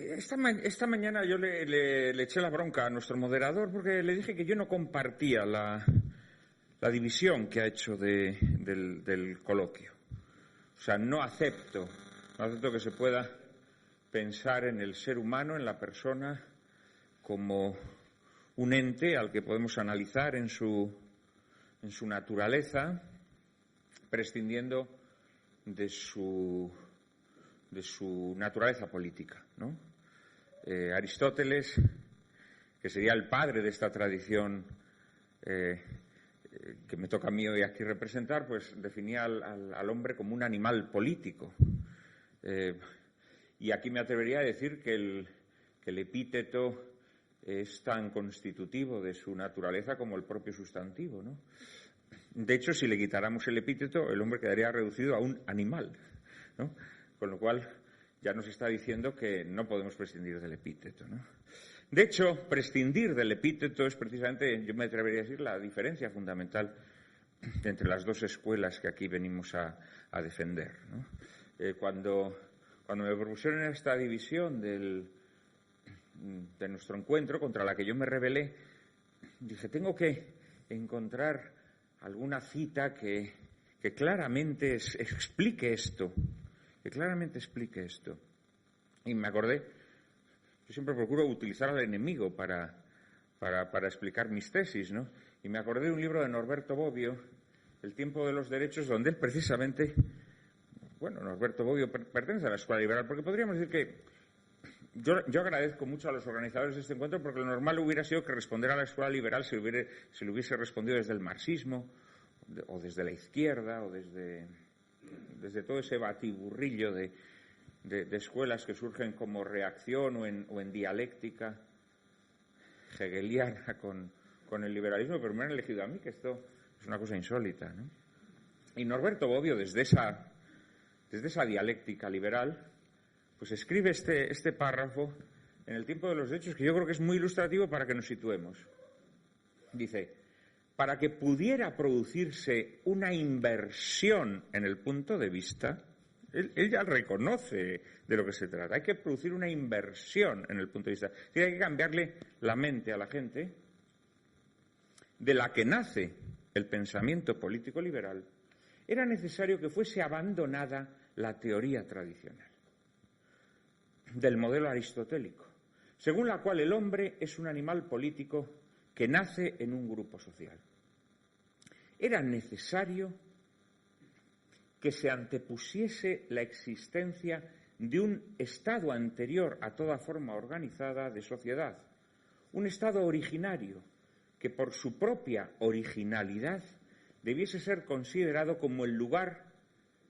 Esta mañana yo le eché la bronca a nuestro moderador porque le dije que yo no compartía la división que ha hecho del coloquio. O sea, no acepto que se pueda pensar en el ser humano, en la persona, como un ente al que podemos analizar en su naturaleza, prescindiendo de su naturaleza política, ¿no? Aristóteles, que sería el padre de esta tradición que me toca a mí hoy aquí representar, pues definía al hombre como un animal político. Y aquí me atrevería a decir que el epíteto es tan constitutivo de su naturaleza como el propio sustantivo, ¿no? De hecho, si le quitáramos el epíteto, el hombre quedaría reducido a un animal, ¿no? Con lo cual ya nos está diciendo que no podemos prescindir del epíteto, ¿no? De hecho, prescindir del epíteto es precisamente, yo me atrevería a decir, la diferencia fundamental entre las dos escuelas que aquí venimos a defender, ¿no? Cuando me propusieron esta división de nuestro encuentro, contra la que yo me rebelé, dije, tengo que encontrar alguna cita que claramente explique esto, Y me acordé, yo siempre procuro utilizar al enemigo para explicar mis tesis, ¿no? Y me acordé de un libro de Norberto Bobbio, El tiempo de los derechos, donde él precisamente, Norberto Bobbio pertenece a la escuela liberal, porque podríamos decir que yo agradezco mucho a los organizadores de este encuentro, porque lo normal hubiera sido que responder a la escuela liberal se le hubiese respondido desde el marxismo, o desde la izquierda, o desde todo ese batiburrillo de escuelas que surgen como reacción o en dialéctica hegeliana con el liberalismo, pero me han elegido a mí, que esto es una cosa insólita, ¿no? Y Norberto Bobbio, desde esa dialéctica liberal, pues escribe este párrafo en El tiempo de los derechos, que yo creo que es muy ilustrativo para que nos situemos. Dice: para que pudiera producirse una inversión en el punto de vista, él ya reconoce de lo que se trata. Hay que producir una inversión en el punto de vista. Hay que cambiarle la mente a la gente, de la que nace el pensamiento político liberal. Era necesario que fuese abandonada la teoría tradicional del modelo aristotélico, según la cual el hombre es un animal político que nace en un grupo social. Era necesario que se antepusiese la existencia de un estado anterior a toda forma organizada de sociedad, un estado originario que por su propia originalidad debiese ser considerado como el lugar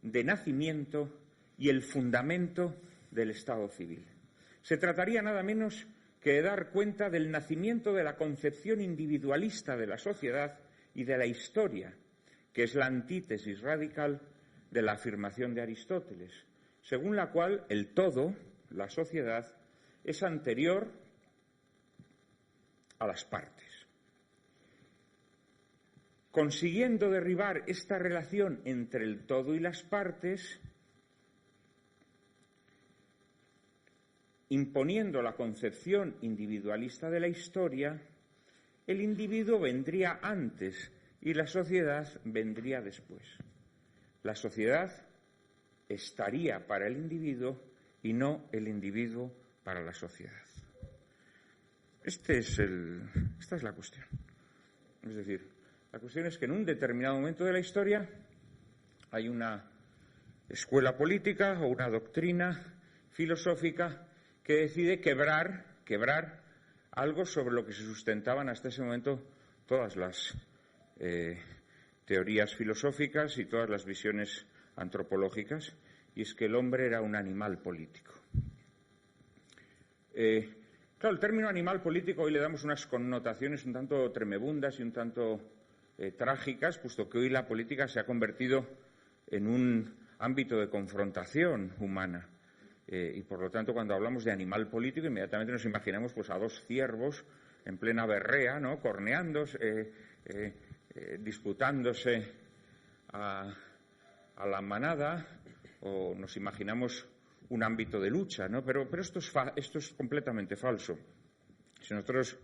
de nacimiento y el fundamento del estado civil. Se trataría nada menos que de dar cuenta del nacimiento de la concepción individualista de la sociedad y de la historia, que es la antítesis radical de la afirmación de Aristóteles, según la cual el todo, la sociedad, es anterior a las partes. Consiguiendo derribar esta relación entre el todo y las partes, imponiendo la concepción individualista de la historia, el individuo vendría antes y la sociedad vendría después. La sociedad estaría para el individuo y no el individuo para la sociedad. Esta es la cuestión. Es decir, la cuestión es que en un determinado momento de la historia hay una escuela política o una doctrina filosófica que decide quebrar algo sobre lo que se sustentaban hasta ese momento todas las teorías filosóficas y todas las visiones antropológicas, y es que el hombre era un animal político. Claro, el término animal político hoy le damos unas connotaciones un tanto tremebundas y un tanto trágicas, puesto que hoy la política se ha convertido en un ámbito de confrontación humana. Y por lo tanto, cuando hablamos de animal político, inmediatamente nos imaginamos pues a dos ciervos en plena berrea, ¿no?, corneándose, disputándose a la manada, o nos imaginamos un ámbito de lucha, ¿no? Pero esto es completamente falso. Si nosotros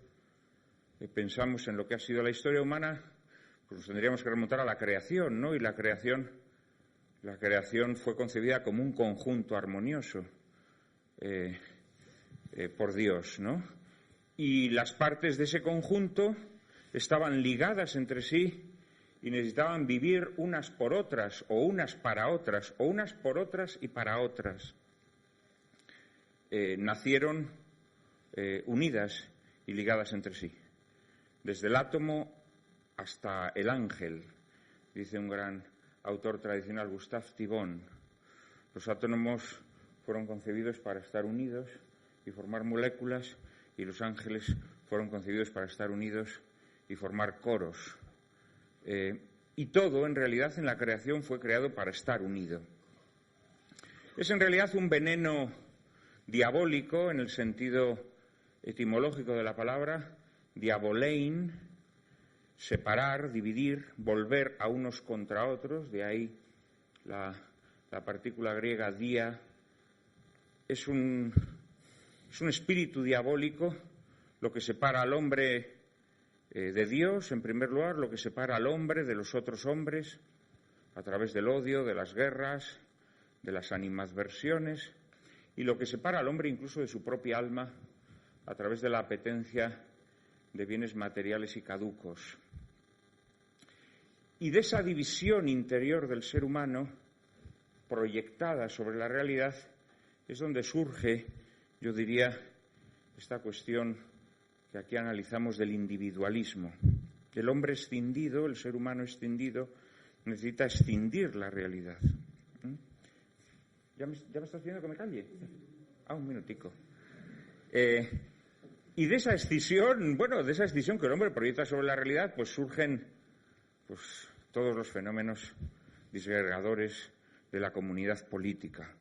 pensamos en lo que ha sido la historia humana, pues nos tendríamos que remontar a la creación, ¿no? Y la creación fue concebida como un conjunto armonioso por Dios, ¿no? Y las partes de ese conjunto estaban ligadas entre sí y necesitaban vivir unas por otras, o unas para otras, o unas por otras y para otras. Nacieron unidas y ligadas entre sí. Desde el átomo hasta el ángel, dice un gran autor tradicional, Gustave Thibon. Los átomos fueron concebidos para estar unidos y formar moléculas, y los ángeles fueron concebidos para estar unidos y formar coros. Y todo, en realidad, en la creación fue creado para estar unido. Es en realidad un veneno diabólico, en el sentido etimológico de la palabra, diabolein, separar, dividir, volver a unos contra otros, de ahí la partícula griega dia. Es un espíritu diabólico lo que separa al hombre de Dios, en primer lugar, lo que separa al hombre de los otros hombres a través del odio, de las guerras, de las animadversiones, y lo que separa al hombre incluso de su propia alma a través de la apetencia de bienes materiales y caducos. Y de esa división interior del ser humano, proyectada sobre la realidad, es donde surge, yo diría, esta cuestión que aquí analizamos del individualismo. El hombre escindido, el ser humano escindido, necesita escindir la realidad. ¿Ya me estás pidiendo que me calle? Un minutico. Y de esa escisión, que el hombre proyecta sobre la realidad, pues surgen todos los fenómenos disgregadores de la comunidad política,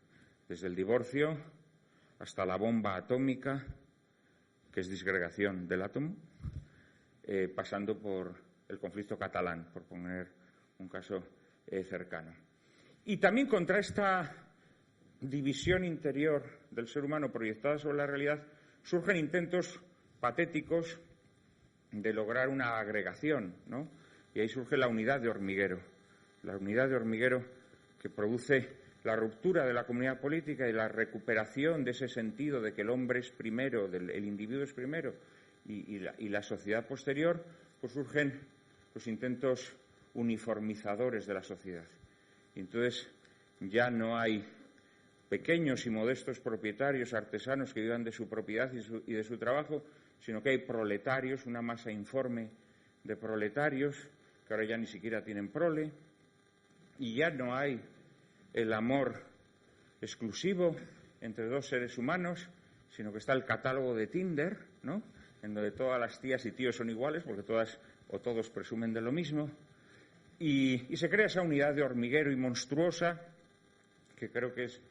desde el divorcio hasta la bomba atómica, que es disgregación del átomo, pasando por el conflicto catalán, por poner un caso cercano. Y también contra esta división interior del ser humano proyectada sobre la realidad surgen intentos patéticos de lograr una agregación, ¿no? Y ahí surge la unidad de hormiguero que produce la ruptura de la comunidad política y la recuperación de ese sentido de que el hombre es primero, el individuo es primero y la sociedad posterior, pues surgen los intentos uniformizadores de la sociedad. Y entonces ya no hay pequeños y modestos propietarios, artesanos que vivan de su propiedad y de su trabajo, sino que hay proletarios, una masa informe de proletarios que ahora ya ni siquiera tienen prole, y ya no hay el amor exclusivo entre dos seres humanos, sino que está el catálogo de Tinder, ¿no?, en donde todas las tías y tíos son iguales, porque todas o todos presumen de lo mismo, y se crea esa unidad de hormiguero y monstruosa que creo que es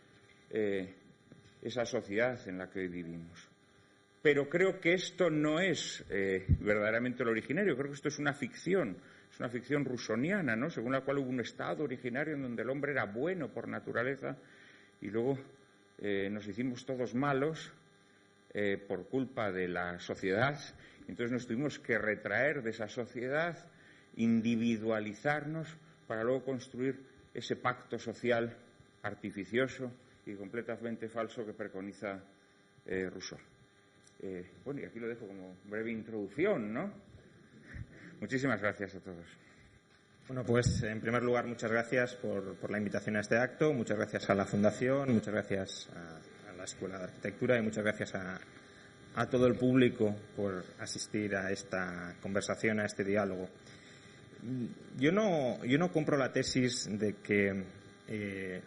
esa sociedad en la que hoy vivimos. Pero creo que esto no es verdaderamente lo originario, creo que esto es una ficción rusoniana, ¿no?, según la cual hubo un estado originario en donde el hombre era bueno por naturaleza y luego nos hicimos todos malos por culpa de la sociedad. Entonces nos tuvimos que retraer de esa sociedad, individualizarnos para luego construir ese pacto social artificioso y completamente falso que preconiza Rousseau. Y aquí lo dejo como breve introducción, ¿no? Muchísimas gracias a todos. Bueno, pues en primer lugar, muchas gracias por la invitación a este acto, muchas gracias a la Fundación, muchas gracias a la Escuela de Arquitectura y muchas gracias a todo el público por asistir a esta conversación, a este diálogo. Yo no compro la tesis de que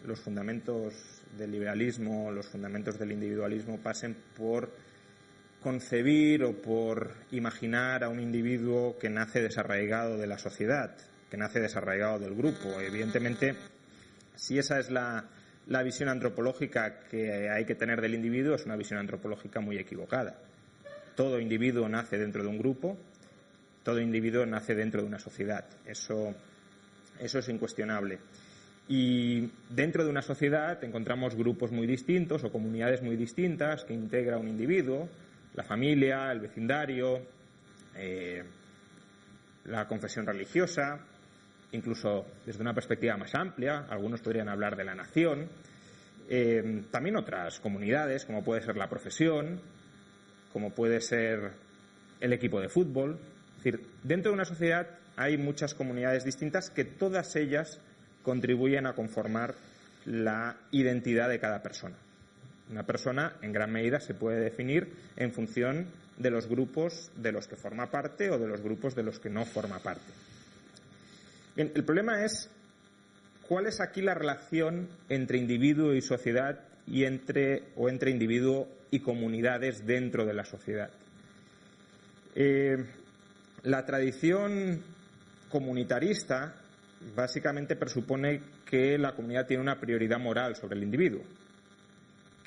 los fundamentos del liberalismo, los fundamentos del individualismo pasen por concebir o por imaginar a un individuo que nace desarraigado de la sociedad, que nace desarraigado del grupo. Evidentemente, si esa es la visión antropológica que hay que tener del individuo, es una visión antropológica muy equivocada. Todo individuo nace dentro de un grupo, todo individuo nace dentro de una sociedad. Eso es incuestionable. Y dentro de una sociedad encontramos grupos muy distintos o comunidades muy distintas que integra un individuo, la familia, el vecindario, la confesión religiosa, incluso desde una perspectiva más amplia, algunos podrían hablar de la nación, también otras comunidades, como puede ser la profesión, como puede ser el equipo de fútbol. Es decir, dentro de una sociedad hay muchas comunidades distintas que todas ellas contribuyen a conformar la identidad de cada persona. Una persona, en gran medida, se puede definir en función de los grupos de los que forma parte o de los grupos de los que no forma parte. Bien, el problema es cuál es aquí la relación entre individuo y sociedad y entre individuo y comunidades dentro de la sociedad. La tradición comunitarista básicamente presupone que la comunidad tiene una prioridad moral sobre el individuo,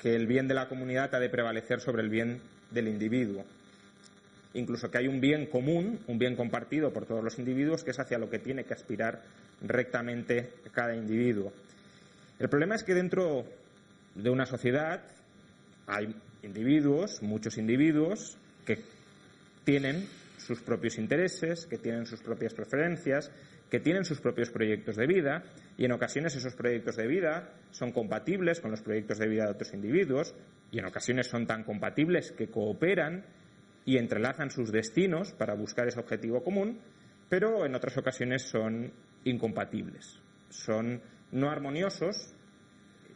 que el bien de la comunidad ha de prevalecer sobre el bien del individuo. Incluso que hay un bien común, un bien compartido por todos los individuos, que es hacia lo que tiene que aspirar rectamente cada individuo. El problema es que dentro de una sociedad hay individuos, muchos individuos, que tienen sus propios intereses, que tienen sus propias preferencias, que tienen sus propios proyectos de vida, y en ocasiones esos proyectos de vida son compatibles con los proyectos de vida de otros individuos, y en ocasiones son tan compatibles que cooperan y entrelazan sus destinos para buscar ese objetivo común, pero en otras ocasiones son incompatibles, son no armoniosos,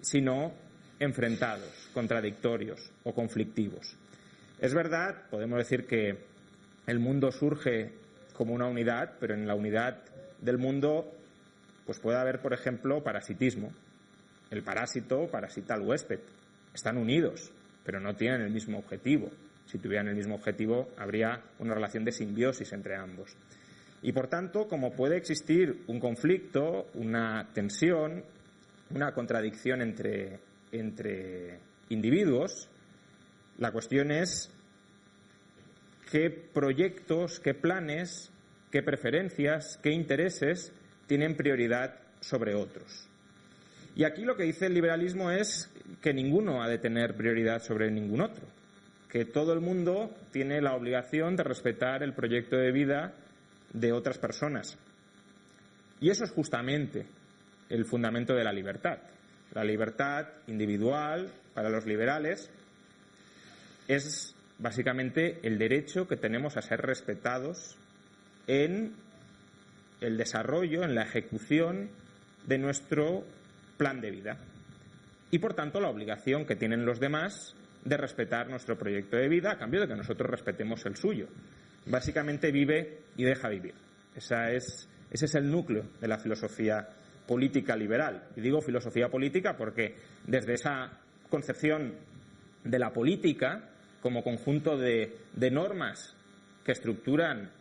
sino enfrentados, contradictorios o conflictivos. Es verdad, podemos decir que el mundo surge como una unidad, pero en la unidad del mundo pues puede haber, por ejemplo, parasitismo. El parásito parasita al huésped. Están unidos, pero no tienen el mismo objetivo. Si tuvieran el mismo objetivo, habría una relación de simbiosis entre ambos. Y, por tanto, como puede existir un conflicto, una tensión, una contradicción entre individuos, la cuestión es qué proyectos, qué planes, qué preferencias, qué intereses tienen prioridad sobre otros. Y aquí lo que dice el liberalismo es que ninguno ha de tener prioridad sobre ningún otro, que todo el mundo tiene la obligación de respetar el proyecto de vida de otras personas. Y eso es justamente el fundamento de la libertad. La libertad individual, para los liberales, es básicamente el derecho que tenemos a ser respetados en el desarrollo, en la ejecución de nuestro plan de vida. Y, por tanto, la obligación que tienen los demás de respetar nuestro proyecto de vida a cambio de que nosotros respetemos el suyo. Básicamente vive y deja vivir. Ese es el núcleo de la filosofía política liberal. Y digo filosofía política porque desde esa concepción de la política como conjunto de normas que estructuran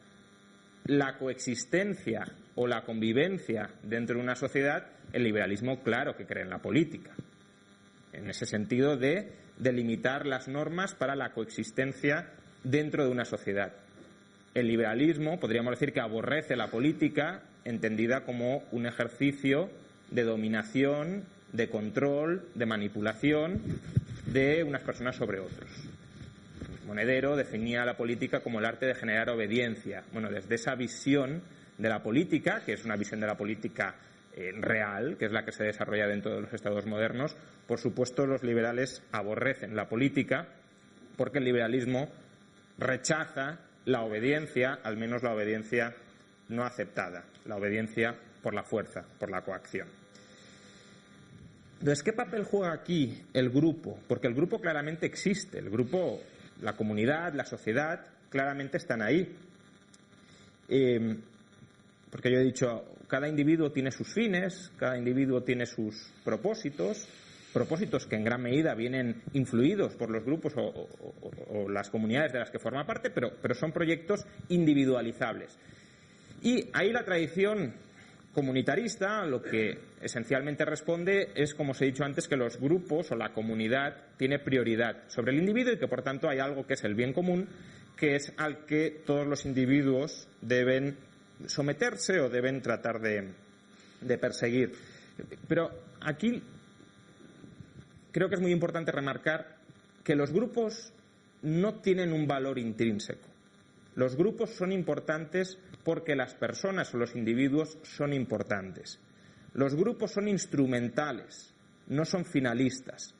la coexistencia o la convivencia dentro de una sociedad, el liberalismo claro que cree en la política. En ese sentido de delimitar las normas para la coexistencia dentro de una sociedad. El liberalismo, podríamos decir que aborrece la política entendida como un ejercicio de dominación, de control, de manipulación de unas personas sobre otros. Monedero definía la política como el arte de generar obediencia. Bueno, desde esa visión de la política, que es una visión de la política real, que es la que se desarrolla dentro de los estados modernos, por supuesto los liberales aborrecen la política porque el liberalismo rechaza la obediencia, al menos la obediencia no aceptada, la obediencia por la fuerza, por la coacción. Entonces, ¿qué papel juega aquí el grupo? Porque el grupo claramente existe, el grupo, la comunidad, la sociedad, claramente están ahí. Porque yo he dicho, cada individuo tiene sus fines, cada individuo tiene sus propósitos que en gran medida vienen influidos por los grupos o las comunidades de las que forma parte, pero son proyectos individualizables. Y ahí la tradición comunitarista lo que esencialmente responde es, como os he dicho antes, que los grupos o la comunidad tiene prioridad sobre el individuo y que, por tanto, hay algo que es el bien común, que es al que todos los individuos deben someterse o deben tratar de perseguir. Pero aquí creo que es muy importante remarcar que los grupos no tienen un valor intrínseco. Los grupos son importantes porque las personas o los individuos son importantes. Los grupos son instrumentales, no son finalistas.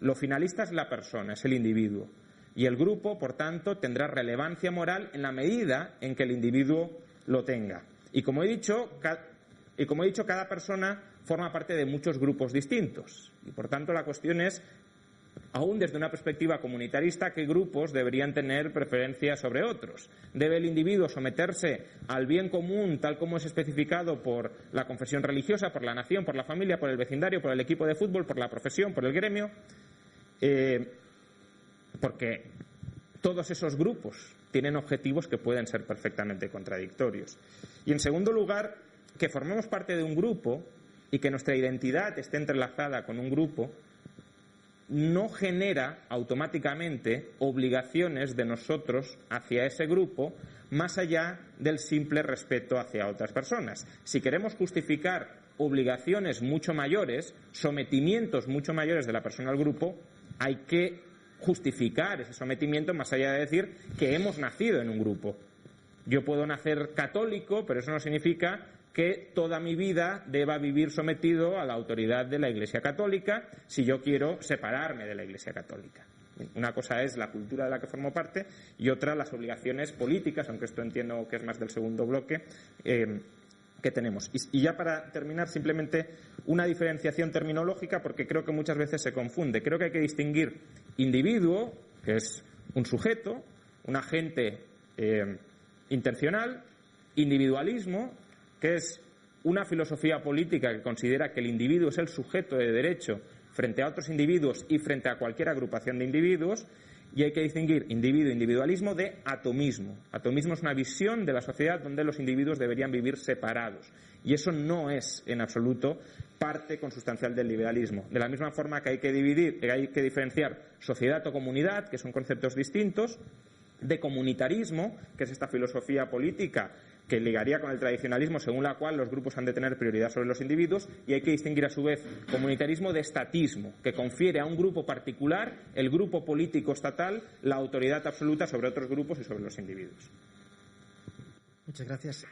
Lo finalista es la persona, es el individuo. Y el grupo, por tanto, tendrá relevancia moral en la medida en que el individuo lo tenga. Y como he dicho, cada persona forma parte de muchos grupos distintos. Y por tanto, la cuestión es, aún desde una perspectiva comunitarista, qué grupos deberían tener preferencia sobre otros. ¿Debe el individuo someterse al bien común tal como es especificado por la confesión religiosa, por la nación, por la familia, por el vecindario, por el equipo de fútbol, por la profesión, por el gremio? Porque todos esos grupos tienen objetivos que pueden ser perfectamente contradictorios. Y en segundo lugar, que formemos parte de un grupo y que nuestra identidad esté entrelazada con un grupo no genera automáticamente obligaciones de nosotros hacia ese grupo más allá del simple respeto hacia otras personas. Si queremos justificar obligaciones mucho mayores, sometimientos mucho mayores de la persona al grupo, hay que justificar ese sometimiento más allá de decir que hemos nacido en un grupo. Yo puedo nacer católico, pero eso no significa que toda mi vida deba vivir sometido a la autoridad de la Iglesia Católica si yo quiero separarme de la Iglesia Católica. Una cosa es la cultura de la que formo parte y otra las obligaciones políticas, aunque esto entiendo que es más del segundo bloque, que tenemos. Y ya para terminar, simplemente una diferenciación terminológica, porque creo que muchas veces se confunde. Creo que hay que distinguir individuo, que es un sujeto, un agente intencional, individualismo, que es una filosofía política que considera que el individuo es el sujeto de derecho frente a otros individuos y frente a cualquier agrupación de individuos, y hay que distinguir individuo e individualismo de atomismo. Atomismo es una visión de la sociedad donde los individuos deberían vivir separados, y eso no es en absoluto parte consustancial del liberalismo. De la misma forma que hay que diferenciar sociedad o comunidad, que son conceptos distintos, de comunitarismo, que es esta filosofía política que ligaría con el tradicionalismo según la cual los grupos han de tener prioridad sobre los individuos, y hay que distinguir a su vez comunitarismo de estatismo, que confiere a un grupo particular, el grupo político estatal, la autoridad absoluta sobre otros grupos y sobre los individuos. Muchas gracias.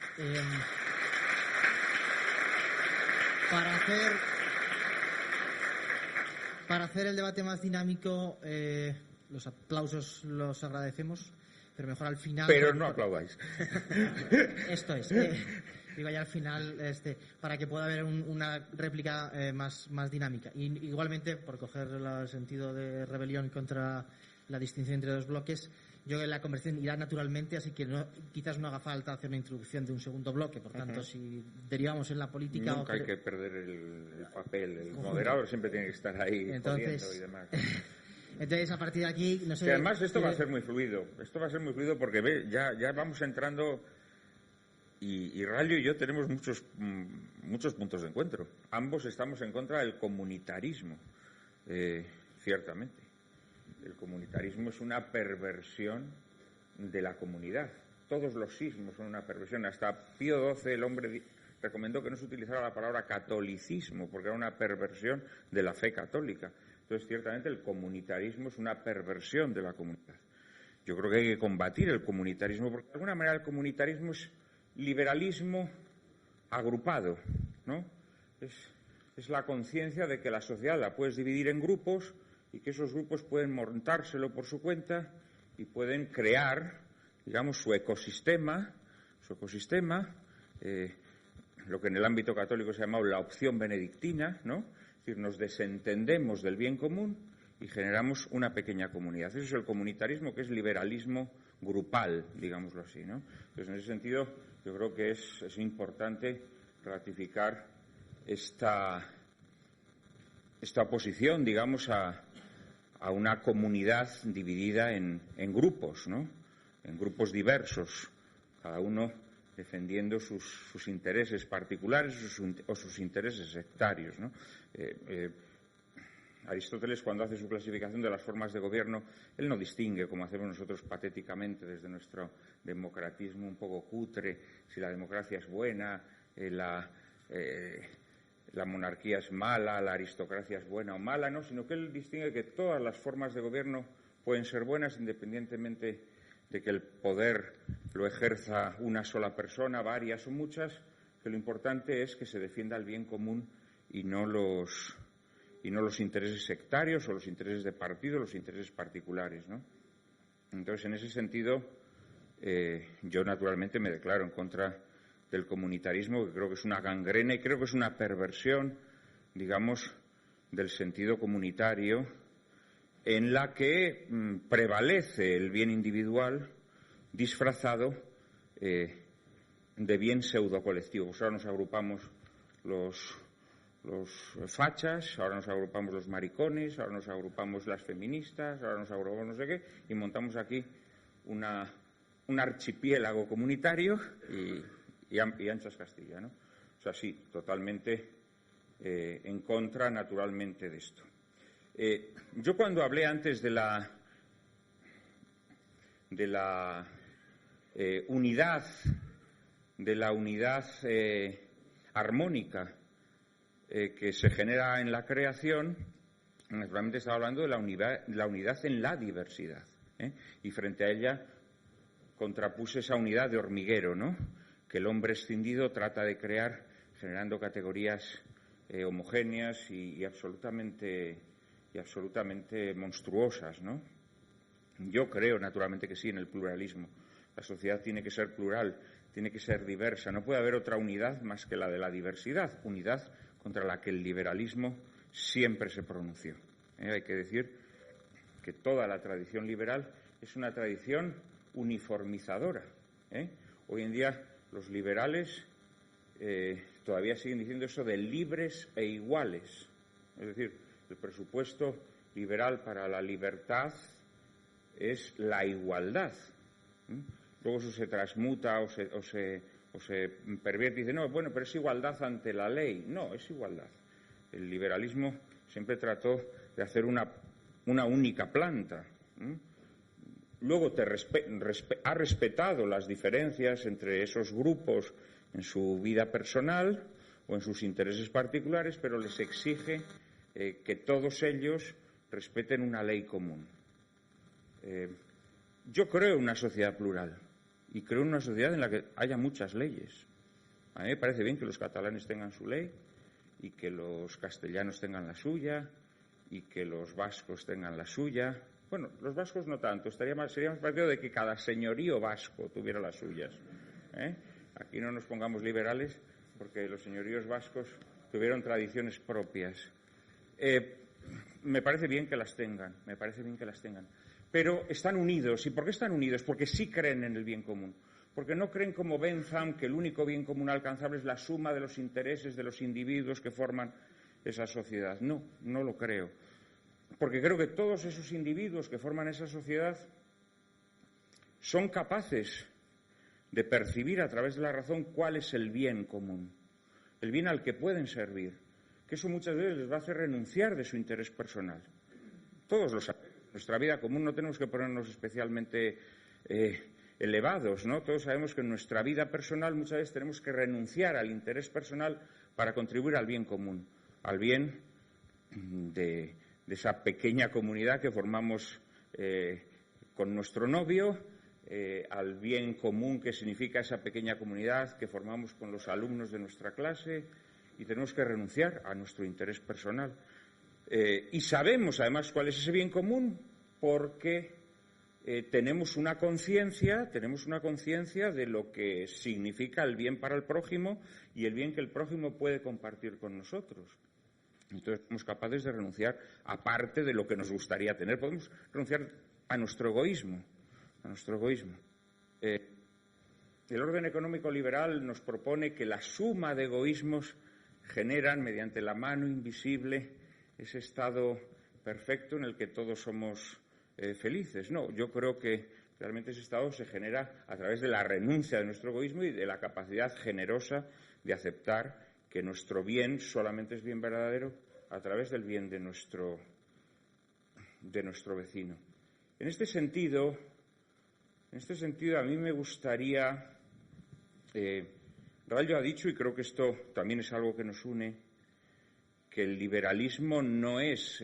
Para hacer el debate más dinámico, los aplausos los agradecemos, pero mejor al final. Pero no aplaudáis. Esto es. Digo ya al final, para que pueda haber una réplica más dinámica. Y igualmente, por coger el sentido de rebelión contra la distinción entre dos bloques, yo creo que la conversación irá naturalmente, así que quizás no haga falta hacer una introducción de un segundo bloque. Por tanto, si derivamos en la política... Nunca hay que perder el papel. El moderador siempre tiene que estar ahí. Entonces, y demás. Entonces, a partir de aquí, no sé... Y además, esto va a ser muy fluido. Esto va a ser muy fluido porque ya vamos entrando... Y Rallo y yo tenemos muchos puntos de encuentro. Ambos estamos en contra del comunitarismo, ciertamente. El comunitarismo es una perversión de la comunidad. Todos los sismos son una perversión. Hasta Pío XII, el hombre, recomendó que no se utilizara la palabra catolicismo, porque era una perversión de la fe católica. Entonces, ciertamente, el comunitarismo es una perversión de la comunidad. Yo creo que hay que combatir el comunitarismo, porque de alguna manera el comunitarismo es liberalismo agrupado, ¿no? Es la conciencia de que la sociedad la puedes dividir en grupos y que esos grupos pueden montárselo por su cuenta y pueden crear, digamos, su ecosistema, lo que en el ámbito católico se ha llamado la opción benedictina, ¿no? Es decir, nos desentendemos del bien común y generamos una pequeña comunidad. Eso es el comunitarismo, que es liberalismo grupal, digámoslo así, ¿no? Entonces, en ese sentido, yo creo que es importante ratificar esta oposición, digamos, a una comunidad dividida en grupos, ¿no? En grupos diversos, cada uno defendiendo sus intereses particulares o sus intereses sectarios, ¿no? Aristóteles, cuando hace su clasificación de las formas de gobierno, él no distingue, como hacemos nosotros patéticamente desde nuestro democratismo un poco cutre, si la democracia es buena, la monarquía es mala, la aristocracia es buena o mala, no, sino que él distingue que todas las formas de gobierno pueden ser buenas independientemente de que el poder lo ejerza una sola persona, varias o muchas, que lo importante es que se defienda el bien común y no los intereses sectarios o los intereses de partido, los intereses particulares, ¿no? Entonces, en ese sentido, yo naturalmente me declaro en contra del comunitarismo, que creo que es una gangrena y creo que es una perversión, digamos, del sentido comunitario, en la que prevalece el bien individual disfrazado de bien pseudo-colectivo. Pues ahora nos agrupamos los fachas, ahora nos agrupamos los maricones, ahora nos agrupamos las feministas, ahora nos agrupamos no sé qué, y montamos aquí un archipiélago comunitario y anchas Castilla, ¿no? O sea, sí, totalmente en contra, naturalmente, de esto. Yo cuando hablé antes de la unidad armónica que se genera en la creación, naturalmente estaba hablando de la unidad en la diversidad, y frente a ella contrapuse esa unidad de hormiguero, ¿no?, que el hombre escindido trata de crear generando categorías homogéneas y absolutamente monstruosas, ¿no? Yo creo, naturalmente, que sí, en el pluralismo. La sociedad tiene que ser plural, tiene que ser diversa. No puede haber otra unidad más que la de la diversidad, unidad contra la que el liberalismo siempre se pronunció. Hay que decir que toda la tradición liberal es una tradición uniformizadora. Hoy en día los liberales todavía siguen diciendo eso de libres e iguales. Es decir, el presupuesto liberal para la libertad es la igualdad. Luego eso se transmuta o se pervierte y dice, no, bueno, pero es igualdad ante la ley. No, es igualdad. El liberalismo siempre trató de hacer una única planta. Luego ha respetado las diferencias entre esos grupos en su vida personal o en sus intereses particulares, pero les exige que todos ellos respeten una ley común. Yo creo en una sociedad plural y creo en una sociedad en la que haya muchas leyes. A mí me parece bien que los catalanes tengan su ley y que los castellanos tengan la suya y que los vascos tengan la suya. Bueno, los vascos no tanto, sería más partido de que cada señorío vasco tuviera las suyas. Aquí no nos pongamos liberales porque los señoríos vascos tuvieron tradiciones propias. Me parece bien que las tengan, pero están unidos. ¿Y por qué están unidos? Porque sí creen en el bien común. Porque no creen como Bentham que el único bien común alcanzable es la suma de los intereses de los individuos que forman esa sociedad. No, no lo creo. Porque creo que todos esos individuos que forman esa sociedad son capaces de percibir a través de la razón cuál es el bien común, el bien al que pueden servir, que eso muchas veces les va a hacer renunciar de su interés personal. Todos lo sabemos. En nuestra vida común no tenemos que ponernos especialmente elevados, ¿no? Todos sabemos que en nuestra vida personal muchas veces tenemos que renunciar al interés personal para contribuir al bien común, al bien de esa pequeña comunidad que formamos con nuestro novio, al bien común que significa esa pequeña comunidad que formamos con los alumnos de nuestra clase, y tenemos que renunciar a nuestro interés personal. Y sabemos además cuál es ese bien común porque tenemos una conciencia de lo que significa el bien para el prójimo y el bien que el prójimo puede compartir con nosotros. Entonces somos capaces de renunciar a parte de lo que nos gustaría tener. Podemos renunciar a nuestro egoísmo. El orden económico liberal nos propone que la suma de egoísmos generan, mediante la mano invisible, ese estado perfecto en el que todos somos felices. No, yo creo que realmente ese estado se genera a través de la renuncia de nuestro egoísmo y de la capacidad generosa de aceptar que nuestro bien solamente es bien verdadero a través del bien de nuestro vecino. En este sentido a mí me gustaría, Raúl ya ha dicho, y creo que esto también es algo que nos une, que el liberalismo no es,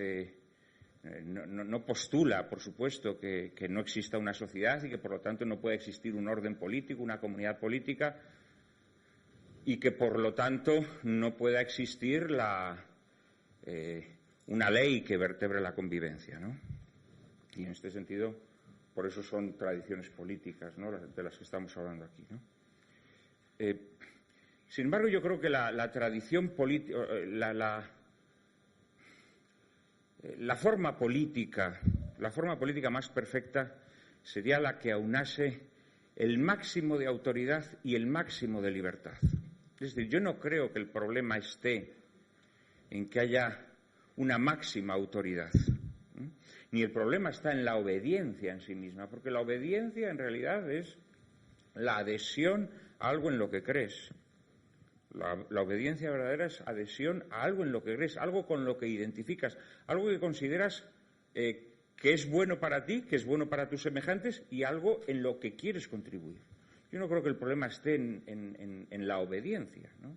no postula, por supuesto, que no exista una sociedad y que, por lo tanto, no puede existir un orden político, una comunidad política, y que, por lo tanto, no pueda existir una ley que vertebre la convivencia, ¿no? Y en este sentido, por eso son tradiciones políticas, ¿no?, de las que estamos hablando aquí, ¿no? Sin embargo, yo creo que la tradición política, la forma política más perfecta sería la que aunase el máximo de autoridad y el máximo de libertad. Es decir, yo no creo que el problema esté en que haya una máxima autoridad, ni el problema está en la obediencia en sí misma, porque la obediencia en realidad es la adhesión a algo en lo que crees. La obediencia verdadera es adhesión a algo en lo que crees, algo con lo que identificas, algo que consideras que es bueno para ti, que es bueno para tus semejantes y algo en lo que quieres contribuir. Yo no creo que el problema esté en la obediencia, ¿no?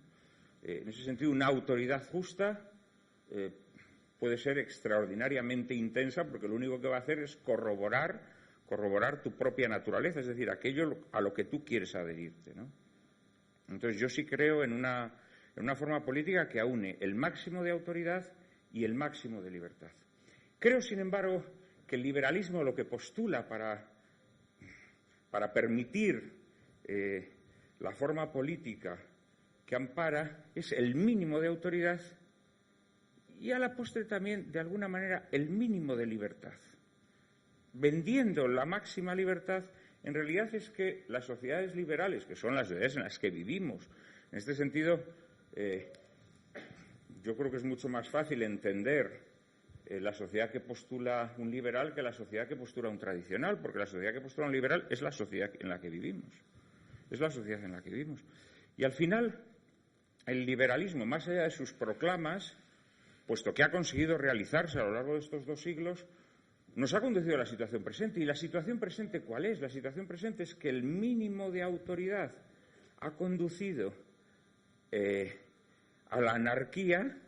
En ese sentido, una autoridad justa puede ser extraordinariamente intensa porque lo único que va a hacer es corroborar tu propia naturaleza, es decir, aquello a lo que tú quieres adherirte, ¿no? Entonces, yo sí creo en una forma política que aúne el máximo de autoridad y el máximo de libertad. Creo, sin embargo, que el liberalismo lo que postula para permitir la forma política que ampara es el mínimo de autoridad y a la postre también, de alguna manera, el mínimo de libertad. Vendiendo la máxima libertad, en realidad es que las sociedades liberales, que son las sociedades en las que vivimos, en este sentido, yo creo que es mucho más fácil entender la sociedad que postula un liberal que la sociedad que postula un tradicional, porque la sociedad que postula un liberal es la sociedad en la que vivimos. Es la sociedad en la que vivimos. Y al final, el liberalismo, más allá de sus proclamas, puesto que ha conseguido realizarse a lo largo de estos 2 siglos, nos ha conducido a la situación presente. ¿Y la situación presente cuál es? La situación presente es que el mínimo de autoridad ha conducido a la anarquía,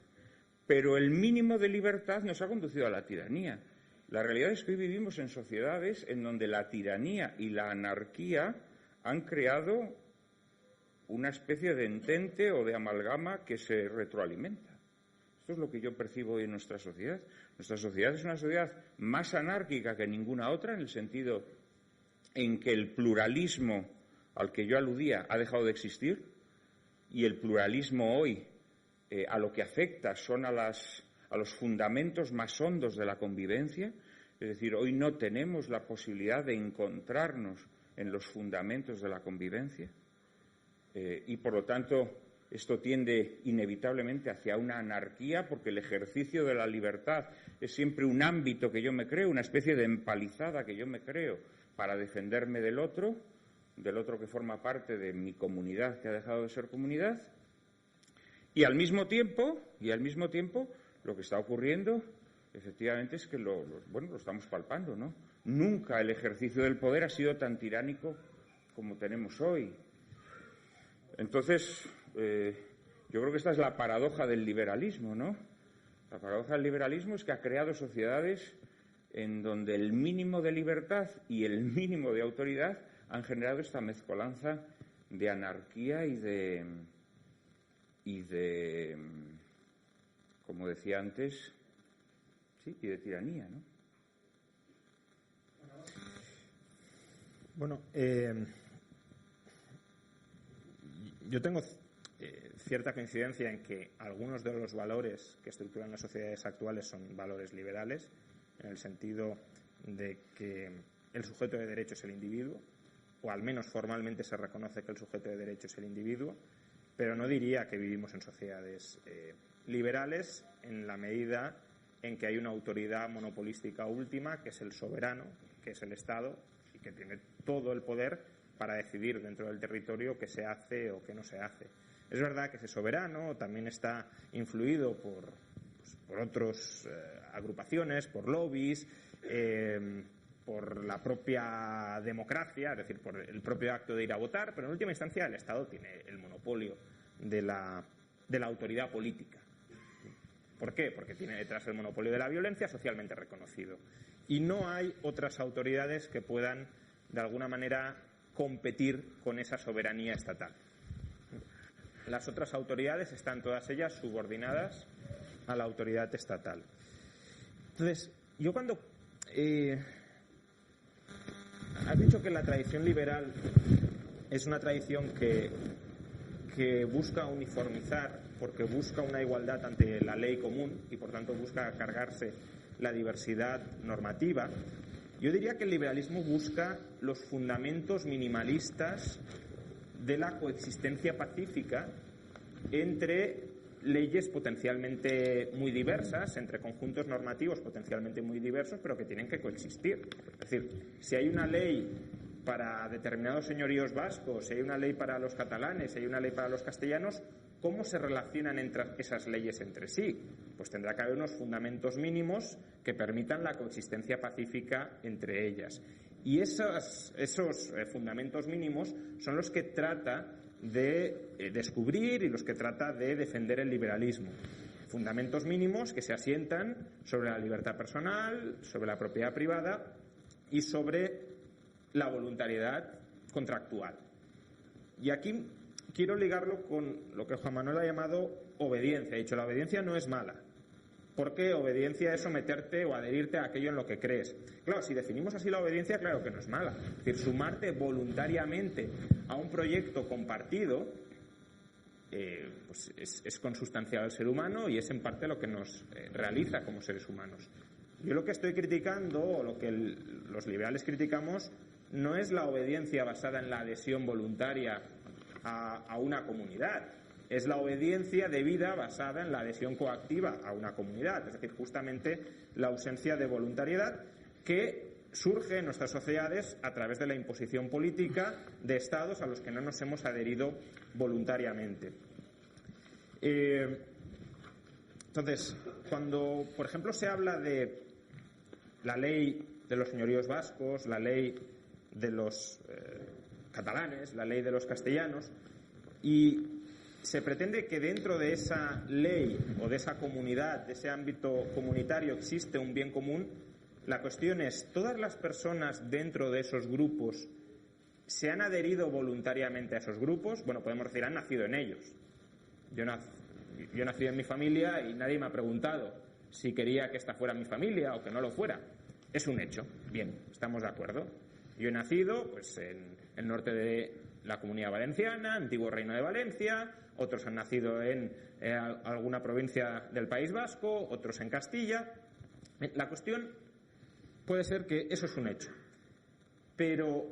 pero el mínimo de libertad nos ha conducido a la tiranía. La realidad es que hoy vivimos en sociedades en donde la tiranía y la anarquía han creado una especie de entente o de amalgama que se retroalimenta. Esto es lo que yo percibo hoy en nuestra sociedad. Nuestra sociedad es una sociedad más anárquica que ninguna otra, en el sentido en que el pluralismo al que yo aludía ha dejado de existir y el pluralismo hoy a lo que afecta son a los fundamentos más hondos de la convivencia. Es decir, hoy no tenemos la posibilidad de encontrarnos en los fundamentos de la convivencia y, por lo tanto, esto tiende inevitablemente hacia una anarquía porque el ejercicio de la libertad es siempre un ámbito que yo me creo, una especie de empalizada que yo me creo para defenderme del otro que forma parte de mi comunidad que ha dejado de ser comunidad. Y al mismo tiempo, lo que está ocurriendo, efectivamente, es que lo estamos palpando, ¿no? Nunca el ejercicio del poder ha sido tan tiránico como tenemos hoy. Entonces, yo creo que esta es la paradoja del liberalismo, ¿no? La paradoja del liberalismo es que ha creado sociedades en donde el mínimo de libertad y el mínimo de autoridad han generado esta mezcolanza de anarquía y de, como decía antes, sí, y de tiranía, ¿no? Bueno, yo tengo cierta coincidencia en que algunos de los valores que estructuran las sociedades actuales son valores liberales, en el sentido de que el sujeto de derecho es el individuo, o al menos formalmente se reconoce que el sujeto de derecho es el individuo, pero no diría que vivimos en sociedades liberales en la medida en que hay una autoridad monopolística última, que es el soberano, que es el Estado, y que tiene todo el poder para decidir dentro del territorio qué se hace o qué no se hace. Es verdad que ese soberano también está influido por otras agrupaciones, por lobbies, por la propia democracia, es decir, por el propio acto de ir a votar, pero en última instancia el Estado tiene el monopolio de la autoridad política. ¿Por qué? Porque tiene detrás el monopolio de la violencia socialmente reconocido. Y no hay otras autoridades que puedan, de alguna manera, competir con esa soberanía estatal. Las otras autoridades están todas ellas subordinadas a la autoridad estatal. Entonces, yo cuando... has dicho que la tradición liberal es una tradición que busca uniformizar, porque busca una igualdad ante la ley común y, por tanto, busca cargarse la diversidad normativa. Yo diría que el liberalismo busca los fundamentos minimalistas de la coexistencia pacífica entre leyes potencialmente muy diversas, entre conjuntos normativos potencialmente muy diversos, pero que tienen que coexistir. Es decir, si hay una ley para determinados señoríos vascos, si hay una ley para los catalanes, si hay una ley para los castellanos, ¿cómo se relacionan esas leyes entre sí? Pues tendrá que haber unos fundamentos mínimos que permitan la coexistencia pacífica entre ellas. Y esos fundamentos mínimos son los que trata de descubrir y los que trata de defender el liberalismo. Fundamentos mínimos que se asientan sobre la libertad personal, sobre la propiedad privada y sobre la voluntariedad contractual. Y aquí quiero ligarlo con lo que Juan Manuel ha llamado obediencia. Ha dicho, la obediencia no es mala, porque obediencia es someterte o adherirte a aquello en lo que crees. Claro, si definimos así la obediencia, claro que no es mala. Es decir, sumarte voluntariamente a un proyecto compartido pues es consustancial al ser humano y es en parte lo que nos realiza como seres humanos. Yo lo que estoy criticando, o lo que los liberales criticamos, no es la obediencia basada en la adhesión voluntaria a una comunidad. Es la obediencia debida basada en la adhesión coactiva a una comunidad. Es decir, justamente la ausencia de voluntariedad que surge en nuestras sociedades a través de la imposición política de estados a los que no nos hemos adherido voluntariamente. Entonces, cuando, por ejemplo, se habla de la ley de los señoríos vascos, la ley de los catalanes, la ley de los castellanos, y se pretende que dentro de esa ley o de esa comunidad, de ese ámbito comunitario, existe un bien común, la cuestión es, ¿todas las personas dentro de esos grupos se han adherido voluntariamente a esos grupos? Bueno, podemos decir, han nacido en ellos. Yo he nacido en mi familia y nadie me ha preguntado si quería que esta fuera mi familia o que no lo fuera. Es un hecho. Bien, estamos de acuerdo. Yo he nacido pues, en el norte de la Comunidad Valenciana, antiguo Reino de Valencia, otros han nacido en alguna provincia del País Vasco, otros en Castilla. La cuestión puede ser que eso es un hecho, pero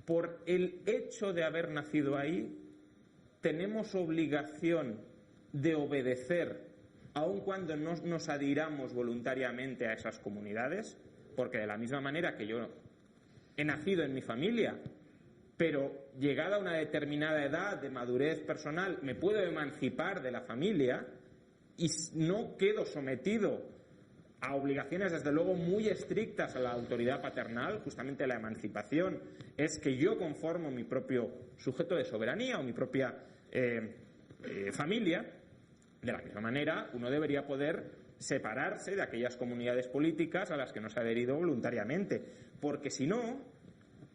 por el hecho de haber nacido ahí, tenemos obligación de obedecer, aun cuando no nos adhiramos voluntariamente a esas comunidades, porque de la misma manera que yo he nacido en mi familia, pero llegada a una determinada edad de madurez personal me puedo emancipar de la familia y no quedo sometido a obligaciones desde luego muy estrictas a la autoridad paternal. Justamente la emancipación es que yo conformo mi propio sujeto de soberanía o mi propia familia. De la misma manera, uno debería poder separarse de aquellas comunidades políticas a las que no se ha adherido voluntariamente, porque si no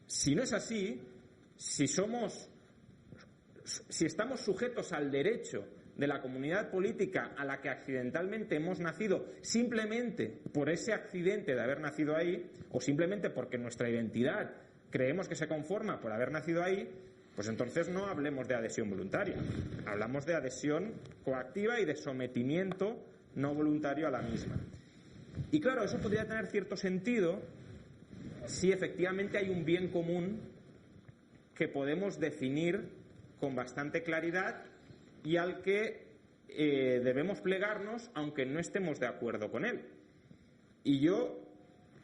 es así, si estamos sujetos al derecho de la comunidad política a la que accidentalmente hemos nacido, simplemente por ese accidente de haber nacido ahí, o simplemente porque nuestra identidad creemos que se conforma por haber nacido ahí, pues entonces no hablemos de adhesión voluntaria, hablamos de adhesión coactiva y de sometimiento no voluntario a la misma. Y claro, eso podría tener cierto sentido si efectivamente hay un bien común que podemos definir con bastante claridad y al que debemos plegarnos aunque no estemos de acuerdo con él. Y yo,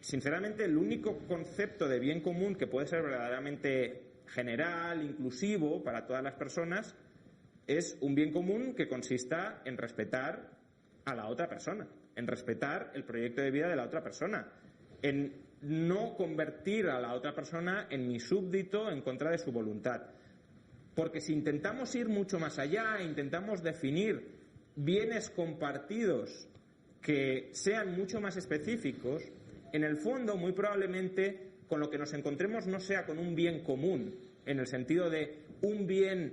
sinceramente, el único concepto de bien común que puede ser verdaderamente general, inclusivo para todas las personas, es un bien común que consista en respetar a la otra persona, en respetar el proyecto de vida de la otra persona, en no convertir a la otra persona en mi súbdito en contra de su voluntad. Porque si intentamos ir mucho más allá, intentamos definir bienes compartidos que sean mucho más específicos, en el fondo, muy probablemente, con lo que nos encontremos no sea con un bien común, en el sentido de un bien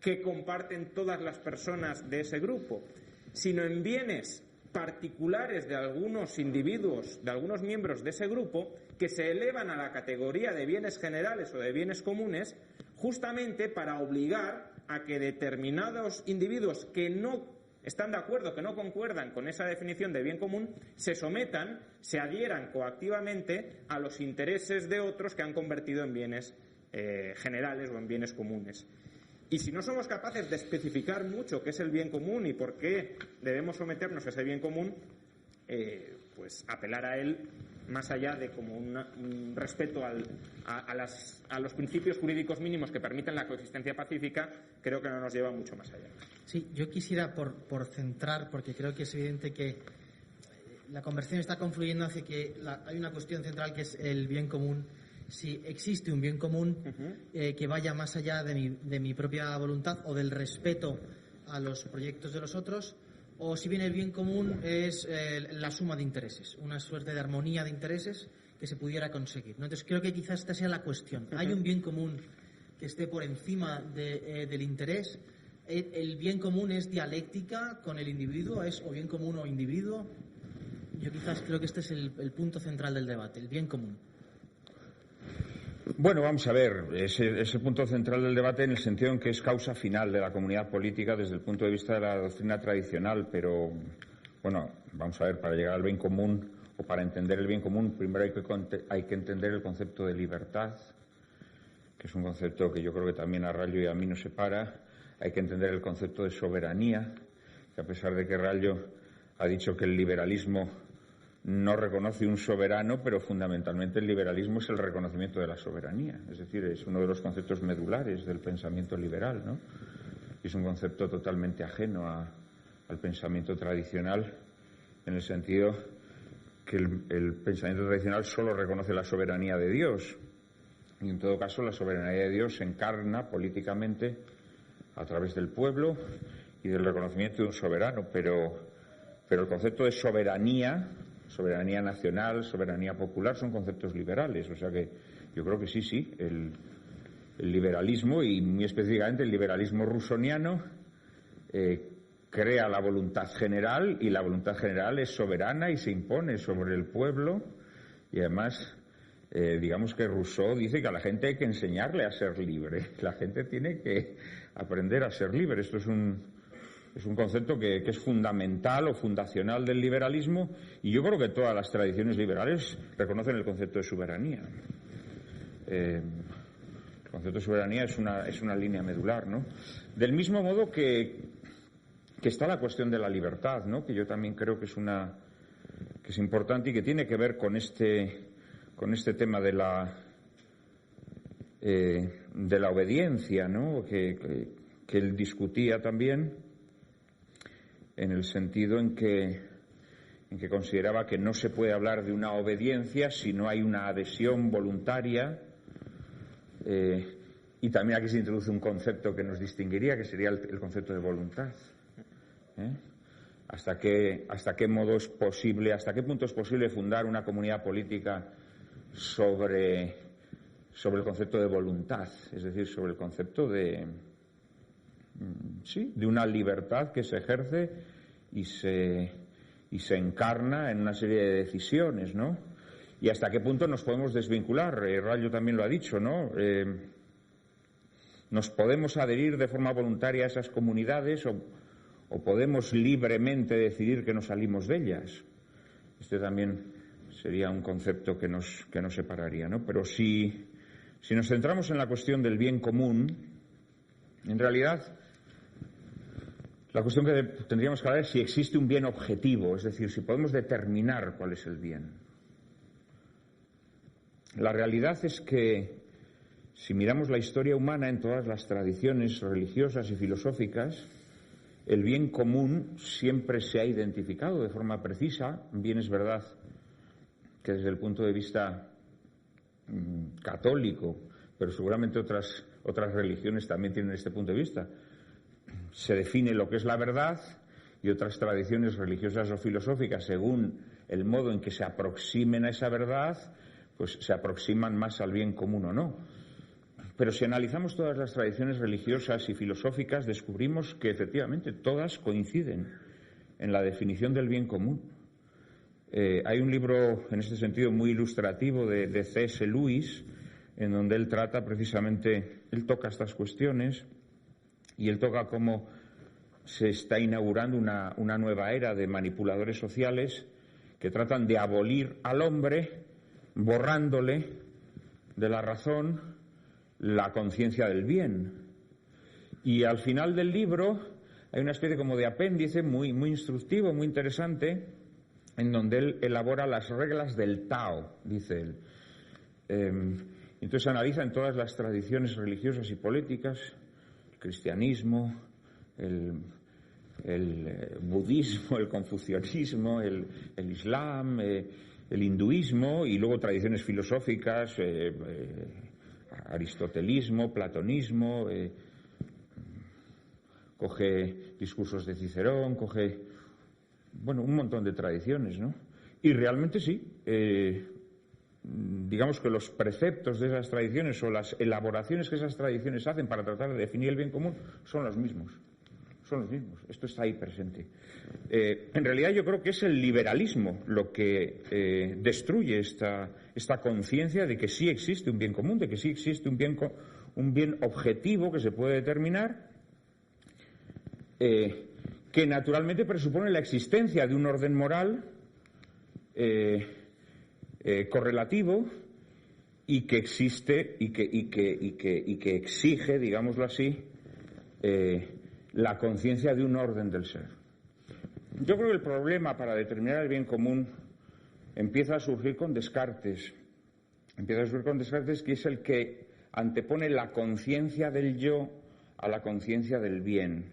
que comparten todas las personas de ese grupo, sino en bienes particulares de algunos individuos, de algunos miembros de ese grupo, que se elevan a la categoría de bienes generales o de bienes comunes, justamente para obligar a que determinados individuos que no están de acuerdo, que no concuerdan con esa definición de bien común, se sometan, se adhieran coactivamente a los intereses de otros que han convertido en bienes generales o en bienes comunes. Y si no somos capaces de especificar mucho qué es el bien común y por qué debemos someternos a ese bien común, pues apelar a él más allá de como un respeto a los principios jurídicos mínimos que permiten la coexistencia pacífica, creo que no nos lleva mucho más allá. Sí, yo quisiera por centrar, porque creo que es evidente que la conversación está confluyendo hacia que hay una cuestión central que es el bien común. Si existe un bien común que vaya más allá de mi propia voluntad o del respeto a los proyectos de los otros, o si bien el bien común es la suma de intereses, una suerte de armonía de intereses que se pudiera conseguir, ¿no? Entonces creo que quizás esta sea la cuestión. ¿Hay un bien común que esté por encima del interés? ¿El bien común es dialéctica con el individuo? ¿Es o bien común o individuo? Yo quizás creo que este es el punto central del debate, el bien común. Bueno, vamos a ver, es el punto central del debate en el sentido en que es causa final de la comunidad política desde el punto de vista de la doctrina tradicional, pero, bueno, vamos a ver, para llegar al bien común o para entender el bien común, primero hay que entender el concepto de libertad, que es un concepto que yo creo que también a Rallo y a mí nos separa. Hay que entender el concepto de soberanía, que a pesar de que Rallo ha dicho que el liberalismo no reconoce un soberano, pero fundamentalmente el liberalismo es el reconocimiento de la soberanía. Es decir, es uno de los conceptos medulares del pensamiento liberal, ¿no? Y es un concepto totalmente ajeno al pensamiento tradicional, en el sentido que el pensamiento tradicional solo reconoce la soberanía de Dios. Y en todo caso, la soberanía de Dios se encarna políticamente a través del pueblo y del reconocimiento de un soberano. Pero el concepto de soberanía nacional, soberanía popular, son conceptos liberales. O sea que yo creo que sí, el liberalismo, y muy específicamente el liberalismo rusoniano, crea la voluntad general, y la voluntad general es soberana y se impone sobre el pueblo. Y además, digamos que Rousseau dice que a la gente hay que enseñarle a ser libre. La gente tiene que aprender a ser libre. Esto es un concepto que es fundamental o fundacional del liberalismo, y yo creo que todas las tradiciones liberales reconocen el concepto de soberanía. El concepto de soberanía es una línea medular, ¿no? Del mismo modo que está la cuestión de la libertad, ¿no? Que yo también creo que es importante y que tiene que ver con este tema de la obediencia, ¿no? Que él discutía también, en el sentido en que consideraba que no se puede hablar de una obediencia si no hay una adhesión voluntaria, y también aquí se introduce un concepto que nos distinguiría, que sería el concepto de voluntad. ¿Hasta qué modo es posible, hasta qué punto es posible fundar una comunidad política sobre el concepto de voluntad? Es decir, sobre el concepto de una libertad que se ejerce y se encarna en una serie de decisiones, ¿no? Y hasta qué punto nos podemos desvincular. Rallo también lo ha dicho, ¿no? Nos podemos adherir de forma voluntaria a esas comunidades o podemos libremente decidir que nos salimos de ellas. Este también sería un concepto que nos separaría, ¿no? Pero si nos centramos en la cuestión del bien común, en realidad la cuestión que tendríamos que hablar es si existe un bien objetivo, es decir, si podemos determinar cuál es el bien. La realidad es que si miramos la historia humana en todas las tradiciones religiosas y filosóficas, el bien común siempre se ha identificado de forma precisa. Bien es verdad que desde el punto de vista católico, pero seguramente otras religiones también tienen este punto de vista, se define lo que es la verdad y otras tradiciones religiosas o filosóficas, según el modo en que se aproximen a esa verdad, pues se aproximan más al bien común o no. Pero si analizamos todas las tradiciones religiosas y filosóficas, descubrimos que efectivamente todas coinciden en la definición del bien común. Hay un libro en este sentido muy ilustrativo de C.S. Lewis, en donde él trata precisamente, él toca estas cuestiones y él toca cómo se está inaugurando una nueva era de manipuladores sociales que tratan de abolir al hombre, borrándole de la razón la conciencia del bien. Y al final del libro hay una especie como de apéndice muy instructivo, muy interesante, en donde él elabora las reglas del Tao, dice él. Entonces analiza en todas las tradiciones religiosas y políticas, el cristianismo, el budismo, el confucianismo, el islam, el hinduismo, y luego tradiciones filosóficas, aristotelismo, platonismo, coge discursos de Cicerón, coge, bueno, un montón de tradiciones, ¿no? Y realmente sí, digamos que los preceptos de esas tradiciones o las elaboraciones que esas tradiciones hacen para tratar de definir el bien común son los mismos. Son los mismos. Esto está ahí presente. En realidad yo creo que es el liberalismo lo que destruye esta conciencia de que sí existe un bien común, de que sí existe un bien objetivo que se puede determinar, que naturalmente presupone la existencia de un orden moral correlativo y que existe y que exige, digámoslo así, la conciencia de un orden del ser. Yo creo que el problema para determinar el bien común empieza a surgir con Descartes. Que es el que antepone la conciencia del yo a la conciencia del bien.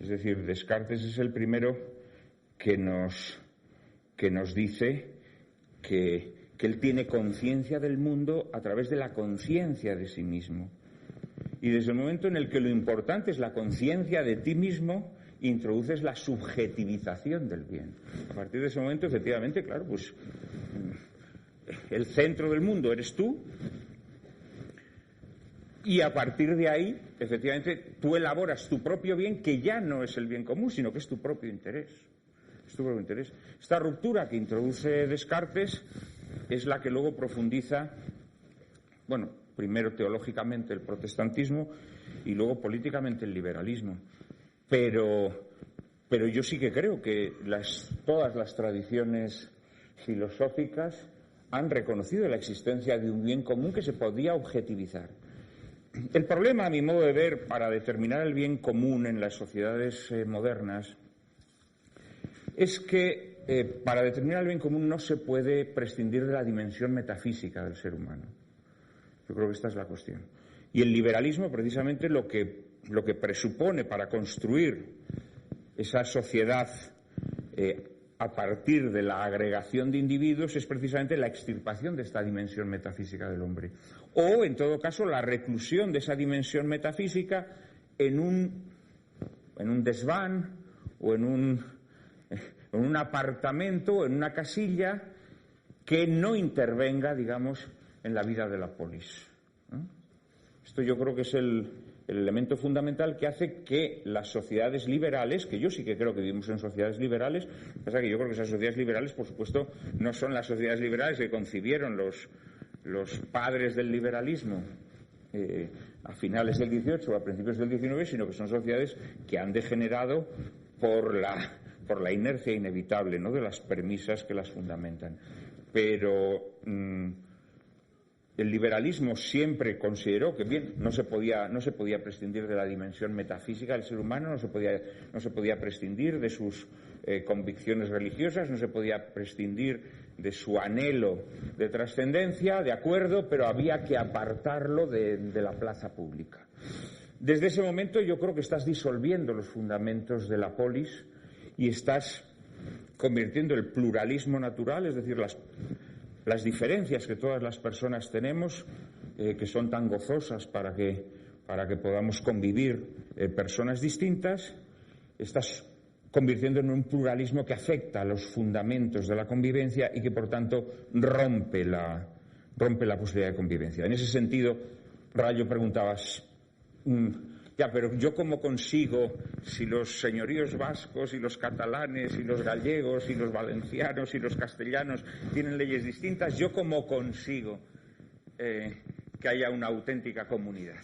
Es decir, Descartes es el primero que nos dice que él tiene conciencia del mundo a través de la conciencia de sí mismo. Y desde el momento en el que lo importante es la conciencia de ti mismo, introduces la subjetivización del bien. A partir de ese momento, efectivamente, claro, pues el centro del mundo eres tú, y a partir de ahí, efectivamente, tú elaboras tu propio bien, que ya no es el bien común, sino que es tu propio interés. Esta ruptura que introduce Descartes es la que luego profundiza, bueno, primero teológicamente el protestantismo y luego políticamente el liberalismo. Pero yo sí que creo que todas las tradiciones filosóficas han reconocido la existencia de un bien común que se podía objetivizar. El problema, a mi modo de ver, para determinar el bien común en las sociedades modernas es que para determinar el bien común no se puede prescindir de la dimensión metafísica del ser humano. Yo creo que esta es la cuestión. Y el liberalismo, precisamente, lo que presupone para construir esa sociedad a partir de la agregación de individuos es precisamente la extirpación de esta dimensión metafísica del hombre. O, en todo caso, la reclusión de esa dimensión metafísica en un desván o en un apartamento o en una casilla que no intervenga, digamos, en la vida de la polis. Esto yo creo que es el elemento fundamental que hace que las sociedades liberales, que yo sí que creo que vivimos en sociedades liberales, pasa que yo creo que esas sociedades liberales, por supuesto, no son las sociedades liberales que concibieron los padres del liberalismo a finales del XVIII o a principios del XIX, sino que son sociedades que han degenerado por la inercia inevitable, ¿no?, de las premisas que las fundamentan. Pero el liberalismo siempre consideró que, bien, no se podía prescindir de la dimensión metafísica del ser humano, no se podía prescindir de sus convicciones religiosas, no se podía prescindir de su anhelo de trascendencia, de acuerdo, pero había que apartarlo de la plaza pública. Desde ese momento yo creo que estás disolviendo los fundamentos de la polis y estás convirtiendo el pluralismo natural, es decir, las diferencias que todas las personas tenemos, que son tan gozosas para que podamos convivir personas distintas, estás convirtiéndolo en un pluralismo que afecta a los fundamentos de la convivencia y que, por tanto, rompe la posibilidad de convivencia. En ese sentido, Rayo, preguntabas, ya, pero ¿yo cómo consigo, si los señoríos vascos y los catalanes y los gallegos y los valencianos y los castellanos tienen leyes distintas, yo cómo consigo que haya una auténtica comunidad?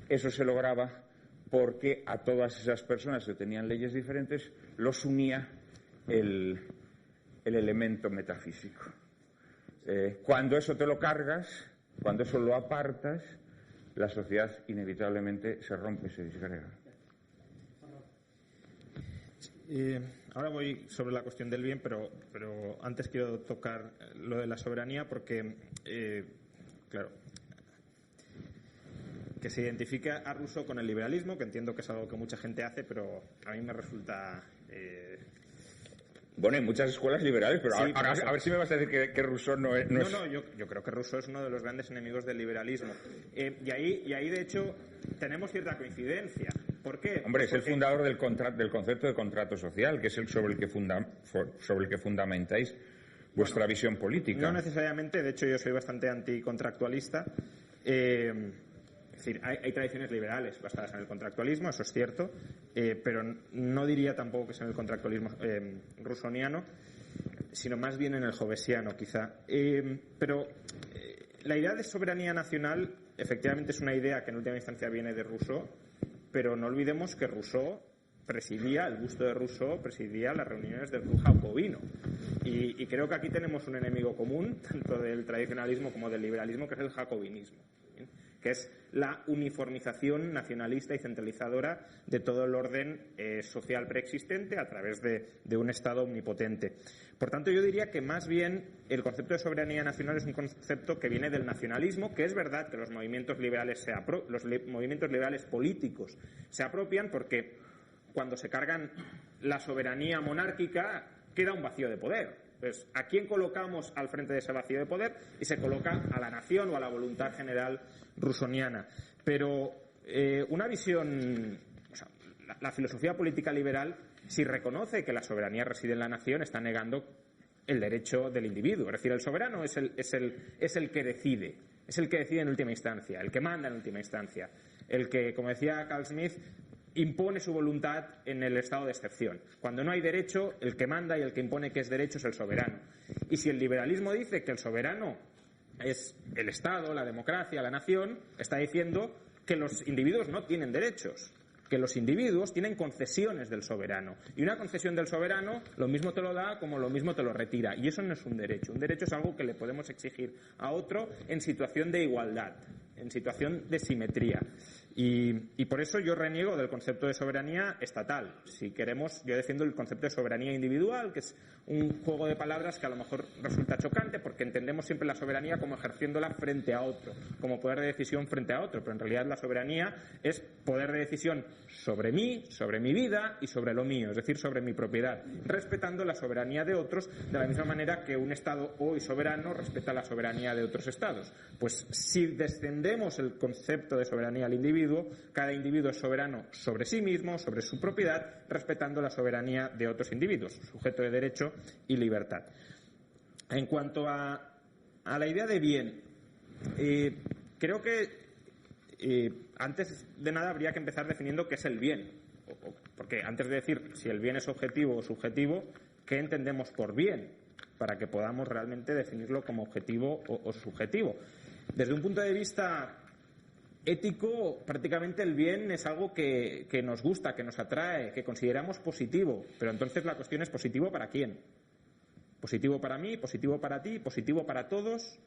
Eso se lograba porque a todas esas personas que tenían leyes diferentes los unía el elemento metafísico. Cuando eso te lo cargas, cuando eso lo apartas, la sociedad inevitablemente se rompe, se disgrega. Ahora voy sobre la cuestión del bien, pero antes quiero tocar lo de la soberanía porque, claro, que se identifica a Rousseau con el liberalismo, que entiendo que es algo que mucha gente hace, pero a mí me resulta... Bueno, hay muchas escuelas liberales, pero sí, ahora, a ver si me vas a decir que Rousseau no es... No, yo creo que Rousseau es uno de los grandes enemigos del liberalismo. Y ahí, de hecho, tenemos cierta coincidencia. ¿Por qué? Hombre, es el fundador del concepto de contrato social, que es el sobre el que fundamentáis vuestra visión política. No necesariamente, de hecho yo soy bastante anticontractualista. Es decir, hay tradiciones liberales basadas en el contractualismo, eso es cierto, pero no diría tampoco que sea en el contractualismo rousseauiano, sino más bien en el hobbesiano, quizá. Pero la idea de soberanía nacional efectivamente es una idea que en última instancia viene de Rousseau, pero no olvidemos que Rousseau el busto de Rousseau presidía las reuniones del Club Jacobino. Y creo que aquí tenemos un enemigo común, tanto del tradicionalismo como del liberalismo, que es el jacobinismo, ¿bien? Que es la uniformización nacionalista y centralizadora de todo el orden social preexistente a través de un Estado omnipotente. Por tanto, yo diría que más bien el concepto de soberanía nacional es un concepto que viene del nacionalismo, que es verdad que los movimientos liberales movimientos liberales políticos se apropian porque cuando se cargan la soberanía monárquica queda un vacío de poder. Entonces, ¿a quién colocamos al frente de ese vacío de poder? Y se coloca a la nación o a la voluntad general rousseauiana. Pero una visión, o sea, la filosofía política liberal, si reconoce que la soberanía reside en la nación, está negando el derecho del individuo. Es decir, el soberano es el que decide. Es el que decide en última instancia, el que manda en última instancia. El que, como decía Carl Smith, impone su voluntad en el estado de excepción. Cuando no hay derecho, el que manda y el que impone que es derecho es el soberano. Y si el liberalismo dice que el soberano es el Estado, la democracia, la nación, está diciendo que los individuos no tienen derechos, que los individuos tienen concesiones del soberano. Y una concesión del soberano lo mismo te lo da como lo mismo te lo retira. Y eso no es un derecho. Un derecho es algo que le podemos exigir a otro en situación de igualdad, en situación de simetría. Y por eso yo reniego del concepto de soberanía estatal. Si queremos, yo defiendo el concepto de soberanía individual, que es un juego de palabras que a lo mejor resulta chocante porque entendemos siempre la soberanía como ejerciéndola frente a otro, como poder de decisión frente a otro, pero en realidad la soberanía es poder de decisión sobre mí, sobre mi vida y sobre lo mío, es decir, sobre mi propiedad, respetando la soberanía de otros de la misma manera que un Estado hoy soberano respeta la soberanía de otros Estados. Pues si descendemos el concepto de soberanía al individuo, cada individuo es soberano sobre sí mismo, sobre su propiedad, respetando la soberanía de otros individuos, sujeto de derecho y libertad. En cuanto a la idea de bien, creo que antes de nada habría que empezar definiendo qué es el bien, porque antes de decir si el bien es objetivo o subjetivo, ¿qué entendemos por bien? Para que podamos realmente definirlo como objetivo o subjetivo. Desde un punto de vista ético, prácticamente el bien es algo que nos gusta, que nos atrae, que consideramos positivo. Pero entonces la cuestión es ¿positivo para quién? ¿Positivo para mí? ¿Positivo para ti? ¿Positivo para todos?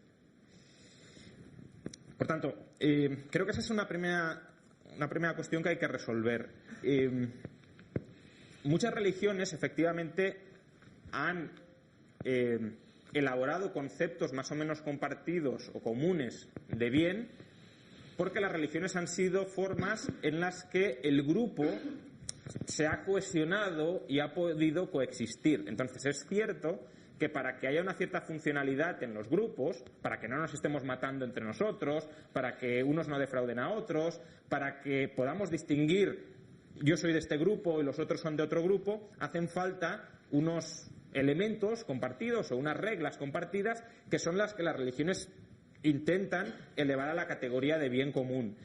Por tanto, creo que esa es una primera cuestión que hay que resolver. Muchas religiones, efectivamente, han elaborado conceptos más o menos compartidos o comunes de bien, porque las religiones han sido formas en las que el grupo se ha cohesionado y ha podido coexistir. Entonces es cierto que para que haya una cierta funcionalidad en los grupos, para que no nos estemos matando entre nosotros, para que unos no defrauden a otros, para que podamos distinguir yo soy de este grupo y los otros son de otro grupo, hacen falta unos elementos compartidos o unas reglas compartidas que son las que las religiones intentan elevar a la categoría de bien común.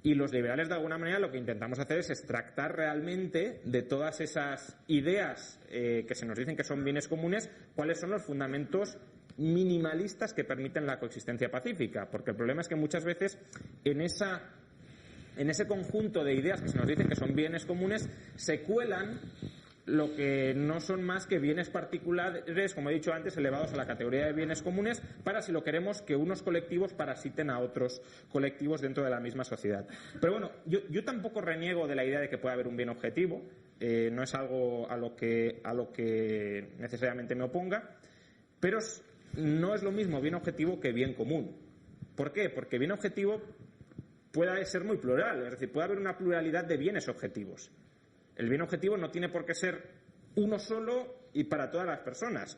Y los liberales, de alguna manera, lo que intentamos hacer es extractar realmente de todas esas ideas que se nos dicen que son bienes comunes, cuáles son los fundamentos minimalistas que permiten la coexistencia pacífica. Porque el problema es que muchas veces en ese conjunto de ideas que se nos dicen que son bienes comunes se cuelan lo que no son más que bienes particulares, como he dicho antes, elevados a la categoría de bienes comunes, para, si lo queremos, que unos colectivos parasiten a otros colectivos dentro de la misma sociedad. Pero bueno, yo tampoco reniego de la idea de que pueda haber un bien objetivo, no es algo a lo que necesariamente me oponga, pero no es lo mismo bien objetivo que bien común. ¿Por qué? Porque bien objetivo puede ser muy plural, es decir, puede haber una pluralidad de bienes objetivos. El bien objetivo no tiene por qué ser uno solo y para todas las personas.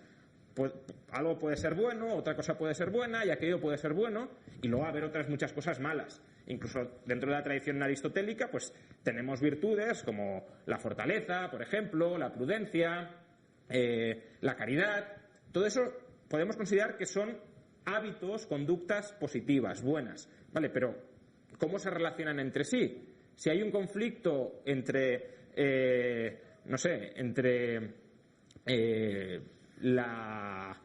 Algo puede ser bueno, otra cosa puede ser buena y aquello puede ser bueno, y luego va a haber otras muchas cosas malas. Incluso dentro de la tradición aristotélica pues tenemos virtudes como la fortaleza, por ejemplo, la prudencia, la caridad. Todo eso podemos considerar que son hábitos, conductas positivas, buenas, ¿vale? Pero ¿cómo se relacionan entre sí? Si hay un conflicto entre la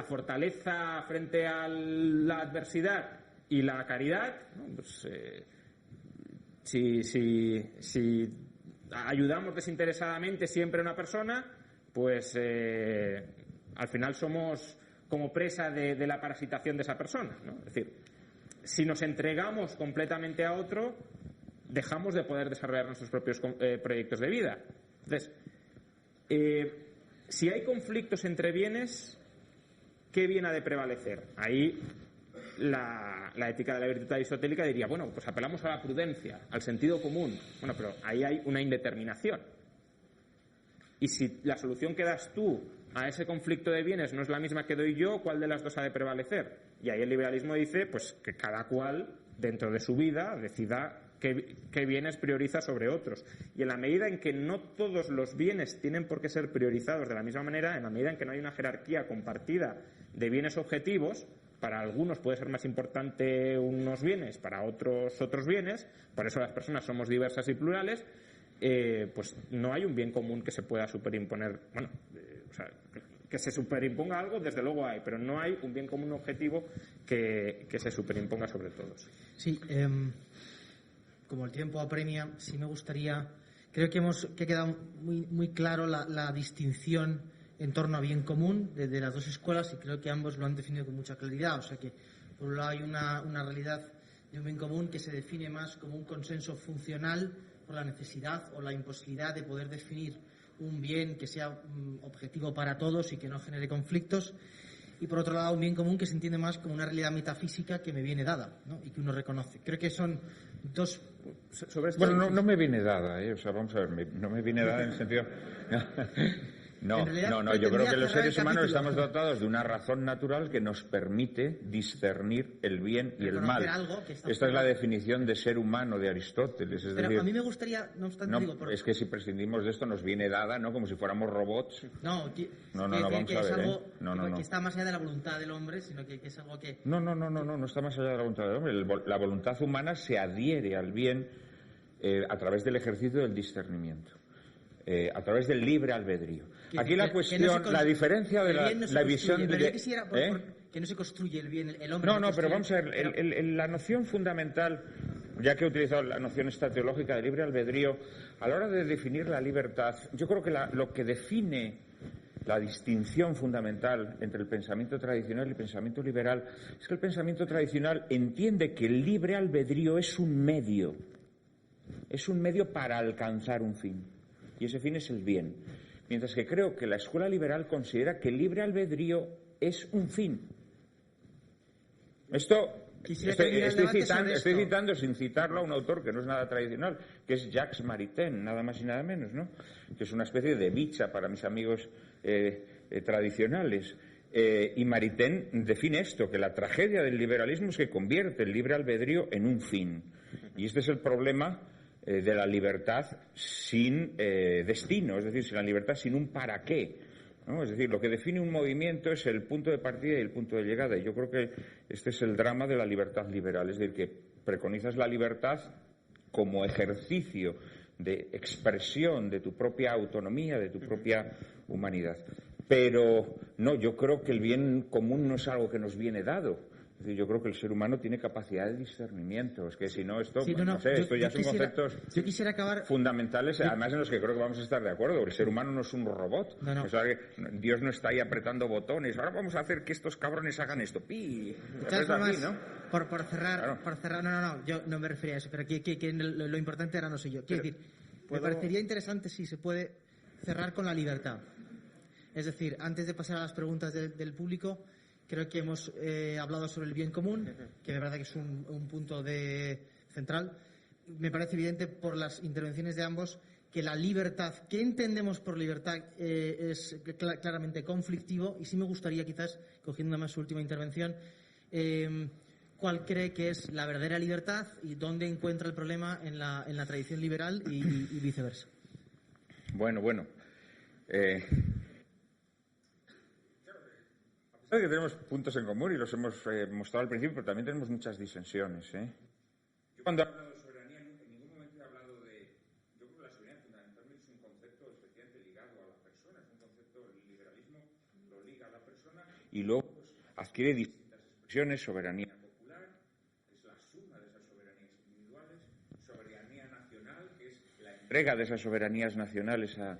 fortaleza frente a la adversidad y la caridad, ¿no? Pues, si ayudamos desinteresadamente siempre a una persona, pues al final somos como presa de la parasitación de esa persona, ¿no? Es decir, si nos entregamos completamente a otro, dejamos de poder desarrollar nuestros propios proyectos de vida. Entonces, si hay conflictos entre bienes, ¿qué bien ha de prevalecer? Ahí la ética de la virtud aristotélica diría, bueno, pues apelamos a la prudencia, al sentido común. Bueno, pero ahí hay una indeterminación. Y si la solución que das tú a ese conflicto de bienes no es la misma que doy yo, ¿cuál de las dos ha de prevalecer? Y ahí el liberalismo dice pues que cada cual, dentro de su vida, decida qué bienes prioriza sobre otros. Y en la medida en que no todos los bienes tienen por qué ser priorizados de la misma manera, en la medida en que no hay una jerarquía compartida de bienes objetivos, para algunos puede ser más importante unos bienes, para otros bienes, por eso las personas somos diversas y plurales, pues no hay un bien común que se pueda superimponer. Bueno, o sea, que se superimponga algo, desde luego hay, pero no hay un bien común objetivo que se superimponga sobre todos. Sí, como el tiempo apremia, sí me gustaría, creo que ha quedado muy claro la distinción en torno a bien común de las dos escuelas, y creo que ambos lo han definido con mucha claridad. O sea que por un lado hay una realidad de un bien común que se define más como un consenso funcional por la necesidad o la imposibilidad de poder definir un bien que sea objetivo para todos y que no genere conflictos. Y por otro lado, un bien común que se entiende más como una realidad metafísica que me viene dada, ¿no? Y que uno reconoce. Creo que son dos... Bueno, no me viene dada, o sea, vamos a ver, no me viene dada en el sentido... No, yo creo que los seres humanos estamos dotados de una razón natural que nos permite discernir el bien y el mal. Esta es la definición de ser humano de Aristóteles. Es Pero decir, a mí me gustaría, no obstante, es que si prescindimos de esto nos viene dada, ¿no? Como si fuéramos robots. No, vamos a ver, es algo que está más allá de la voluntad del hombre, sino que es algo que... No está más allá de la voluntad del hombre. La voluntad humana se adhiere al bien a través del ejercicio del discernimiento. A través del libre albedrío. Aquí la cuestión, la diferencia de la visión de... que no se construye el bien, el hombre... No, pero vamos a ver, la noción fundamental, ya que he utilizado la noción esta teológica de libre albedrío, a la hora de definir la libertad, yo creo que lo que define la distinción fundamental entre el pensamiento tradicional y el pensamiento liberal es que el pensamiento tradicional entiende que el libre albedrío es un medio para alcanzar un fin. Y ese fin es el bien. Mientras que creo que la escuela liberal considera que el libre albedrío es un fin. Estoy citando sin citarlo a un autor que no es nada tradicional, que es Jacques Maritain, nada más y nada menos, ¿no? Que es una especie de bicha para mis amigos tradicionales. Y Maritain define esto, que la tragedia del liberalismo es que convierte el libre albedrío en un fin. Y este es el problema de la libertad sin destino, es decir, sin la libertad sin un para qué, ¿no? Es decir, lo que define un movimiento es el punto de partida y el punto de llegada. Y yo creo que este es el drama de la libertad liberal, es decir, que preconizas la libertad como ejercicio de expresión de tu propia autonomía, de tu propia humanidad. Pero no, yo creo que el bien común no es algo que nos viene dado. Es decir, yo creo que el ser humano tiene capacidad de discernimiento. Es que si no, esto, Sí, no sé, esto ya son conceptos yo quisiera acabar fundamentales, además en los que creo que vamos a estar de acuerdo. El ser humano no es un robot. No. O sea, que Dios no está ahí apretando botones. Ahora vamos a hacer que estos cabrones hagan esto. ¡Pi! De todas formas, aquí, ¿no? por cerrar, no, yo no me refería a eso, pero que lo importante ahora no soy yo. Quiero decir, me parecería interesante si se puede cerrar con la libertad. Es decir, antes de pasar a las preguntas del público, creo que hemos hablado sobre el bien común, que me parece que es un punto central. Me parece evidente por las intervenciones de ambos que la libertad, ¿qué entendemos por libertad? Es claramente conflictivo, y sí me gustaría, quizás, cogiendo más su última intervención, ¿cuál cree que es la verdadera libertad y dónde encuentra el problema en la tradición liberal y viceversa? Bueno. A pesar de que tenemos puntos en común y los hemos mostrado al principio, pero también tenemos muchas disensiones. Yo cuando he hablado de soberanía, en ningún momento he hablado de... Yo creo que la soberanía fundamentalmente es un concepto especialmente ligado a la persona, es un concepto, el liberalismo lo liga a la persona y luego pues, adquiere distintas expresiones: soberanía popular, que es la suma de esas soberanías individuales; soberanía nacional, que es la entrega de esas soberanías nacionales a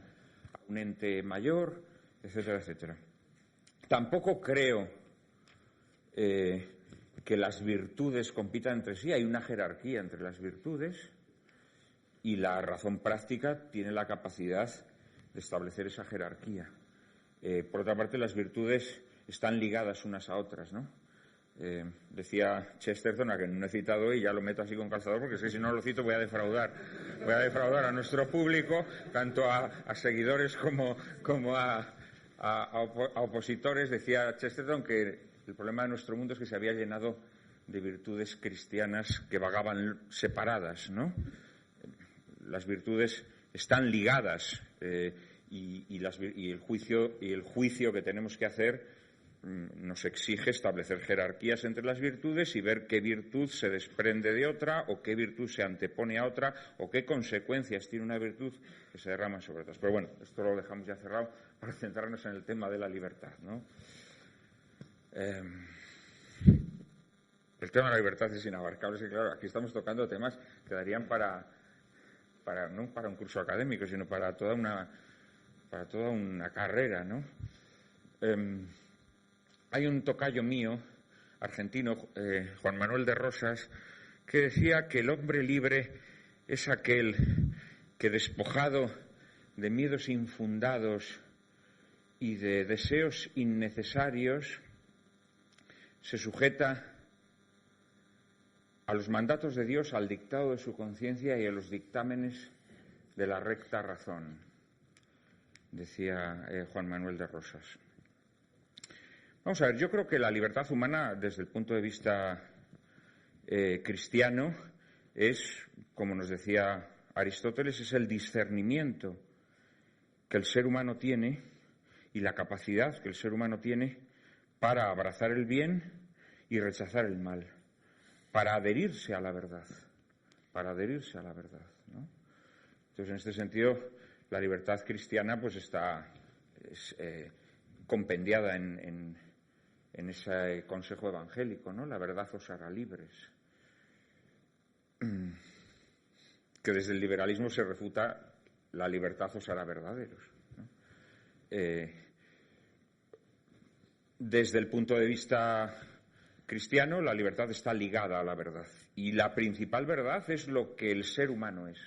un ente mayor, etcétera, etcétera. Tampoco creo que las virtudes compitan entre sí. Hay una jerarquía entre las virtudes y la razón práctica tiene la capacidad de establecer esa jerarquía. Por otra parte, las virtudes están ligadas unas a otras, ¿no? Decía Chesterton, a quien no he citado hoy, ya lo meto así con calzador, porque es que si no lo cito voy a defraudar a nuestro público, tanto a seguidores como a opositores. Decía Chesterton que el problema de nuestro mundo es que se había llenado de virtudes cristianas que vagaban separadas, ¿no? Las virtudes están ligadas y el juicio que tenemos que hacer nos exige establecer jerarquías entre las virtudes y ver qué virtud se desprende de otra, o qué virtud se antepone a otra, o qué consecuencias tiene una virtud que se derrama sobre otras. Pero bueno, esto lo dejamos ya cerrado para centrarnos en el tema de la libertad, ¿no? El tema de la libertad es inabarcable. Es que, claro, aquí estamos tocando temas que darían no para un curso académico, sino para toda una carrera, ¿no? Hay un tocayo mío, argentino, Juan Manuel de Rosas, que decía que el hombre libre es aquel que, despojado de miedos infundados y de deseos innecesarios, se sujeta a los mandatos de Dios, al dictado de su conciencia y a los dictámenes de la recta razón, decía Juan Manuel de Rosas. Vamos a ver, yo creo que la libertad humana, desde el punto de vista cristiano, es, como nos decía Aristóteles, es el discernimiento que el ser humano tiene y la capacidad que el ser humano tiene para abrazar el bien y rechazar el mal, para adherirse a la verdad, ¿no? Entonces, en este sentido, la libertad cristiana pues es compendiada en ese consejo evangélico, ¿no? La verdad os hará libres. Que desde el liberalismo se refuta: la libertad os hará verdaderos, ¿no? Desde el punto de vista cristiano, la libertad está ligada a la verdad. Y la principal verdad es lo que el ser humano es,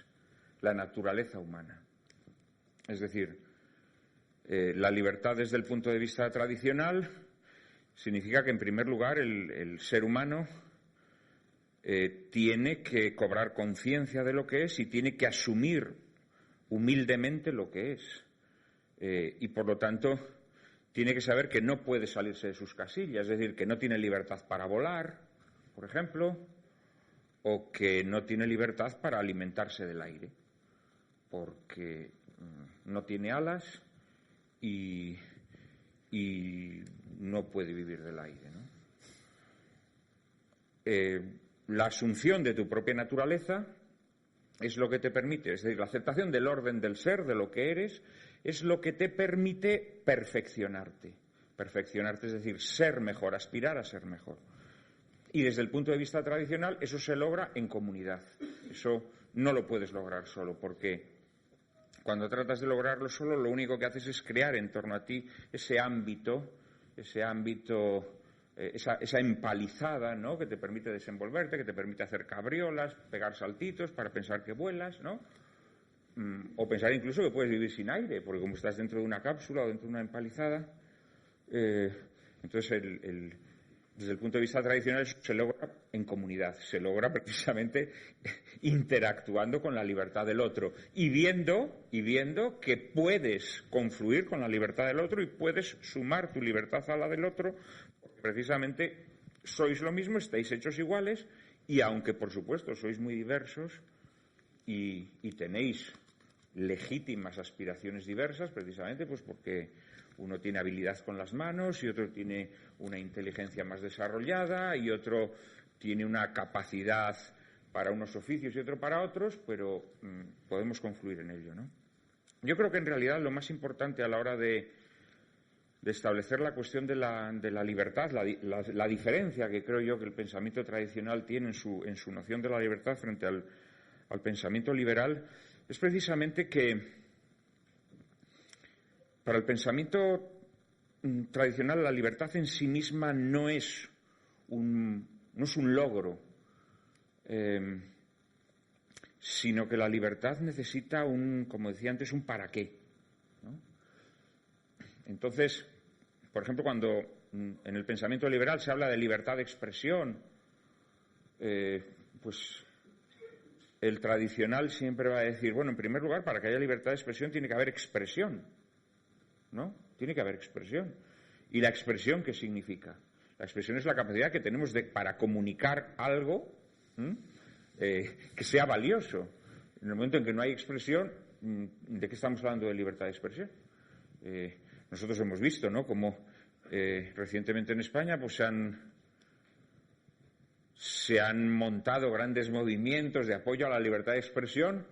la naturaleza humana. Es decir, la libertad desde el punto de vista tradicional significa que, en primer lugar, el ser humano tiene que cobrar conciencia de lo que es y tiene que asumir humildemente lo que es. Y, por lo tanto, tiene que saber que no puede salirse de sus casillas, es decir, que no tiene libertad para volar, por ejemplo, o que no tiene libertad para alimentarse del aire, porque no tiene alas y no puede vivir del aire, ¿no? La asunción de tu propia naturaleza es lo que te permite, es decir, la aceptación del orden del ser, de lo que eres, es lo que te permite perfeccionarte. Perfeccionarte es decir, ser mejor, aspirar a ser mejor. Y desde el punto de vista tradicional, eso se logra en comunidad. Eso no lo puedes lograr solo, porque cuando tratas de lograrlo solo, lo único que haces es crear en torno a ti ese ámbito, esa empalizada, ¿no?, que te permite desenvolverte, que te permite hacer cabriolas, pegar saltitos para pensar que vuelas, ¿no? O pensar incluso que puedes vivir sin aire, porque como estás dentro de una cápsula o dentro de una empalizada, entonces desde el punto de vista tradicional eso se logra en comunidad, se logra precisamente interactuando con la libertad del otro y viendo que puedes confluir con la libertad del otro y puedes sumar tu libertad a la del otro, porque precisamente sois lo mismo, estáis hechos iguales y aunque por supuesto sois muy diversos y tenéis legítimas aspiraciones diversas, precisamente pues porque uno tiene habilidad con las manos y otro tiene una inteligencia más desarrollada y otro tiene una capacidad para unos oficios y otro para otros, pero podemos confluir en ello, ¿no? Yo creo que en realidad lo más importante a la hora de establecer la cuestión de la libertad, la diferencia que creo yo que el pensamiento tradicional tiene en su noción de la libertad frente al pensamiento liberal, es precisamente que para el pensamiento tradicional la libertad en sí misma no es un logro, sino que la libertad necesita como decía antes, un para qué, ¿no? Entonces, por ejemplo, cuando en el pensamiento liberal se habla de libertad de expresión, pues el tradicional siempre va a decir, bueno, en primer lugar, para que haya libertad de expresión tiene que haber expresión, ¿no? Tiene que haber expresión. ¿Y la expresión qué significa? La expresión es la capacidad que tenemos para comunicar algo que sea valioso. En el momento en que no hay expresión, ¿de qué estamos hablando de libertad de expresión? Nosotros hemos visto, ¿no?, como recientemente en España pues se han montado grandes movimientos de apoyo a la libertad de expresión,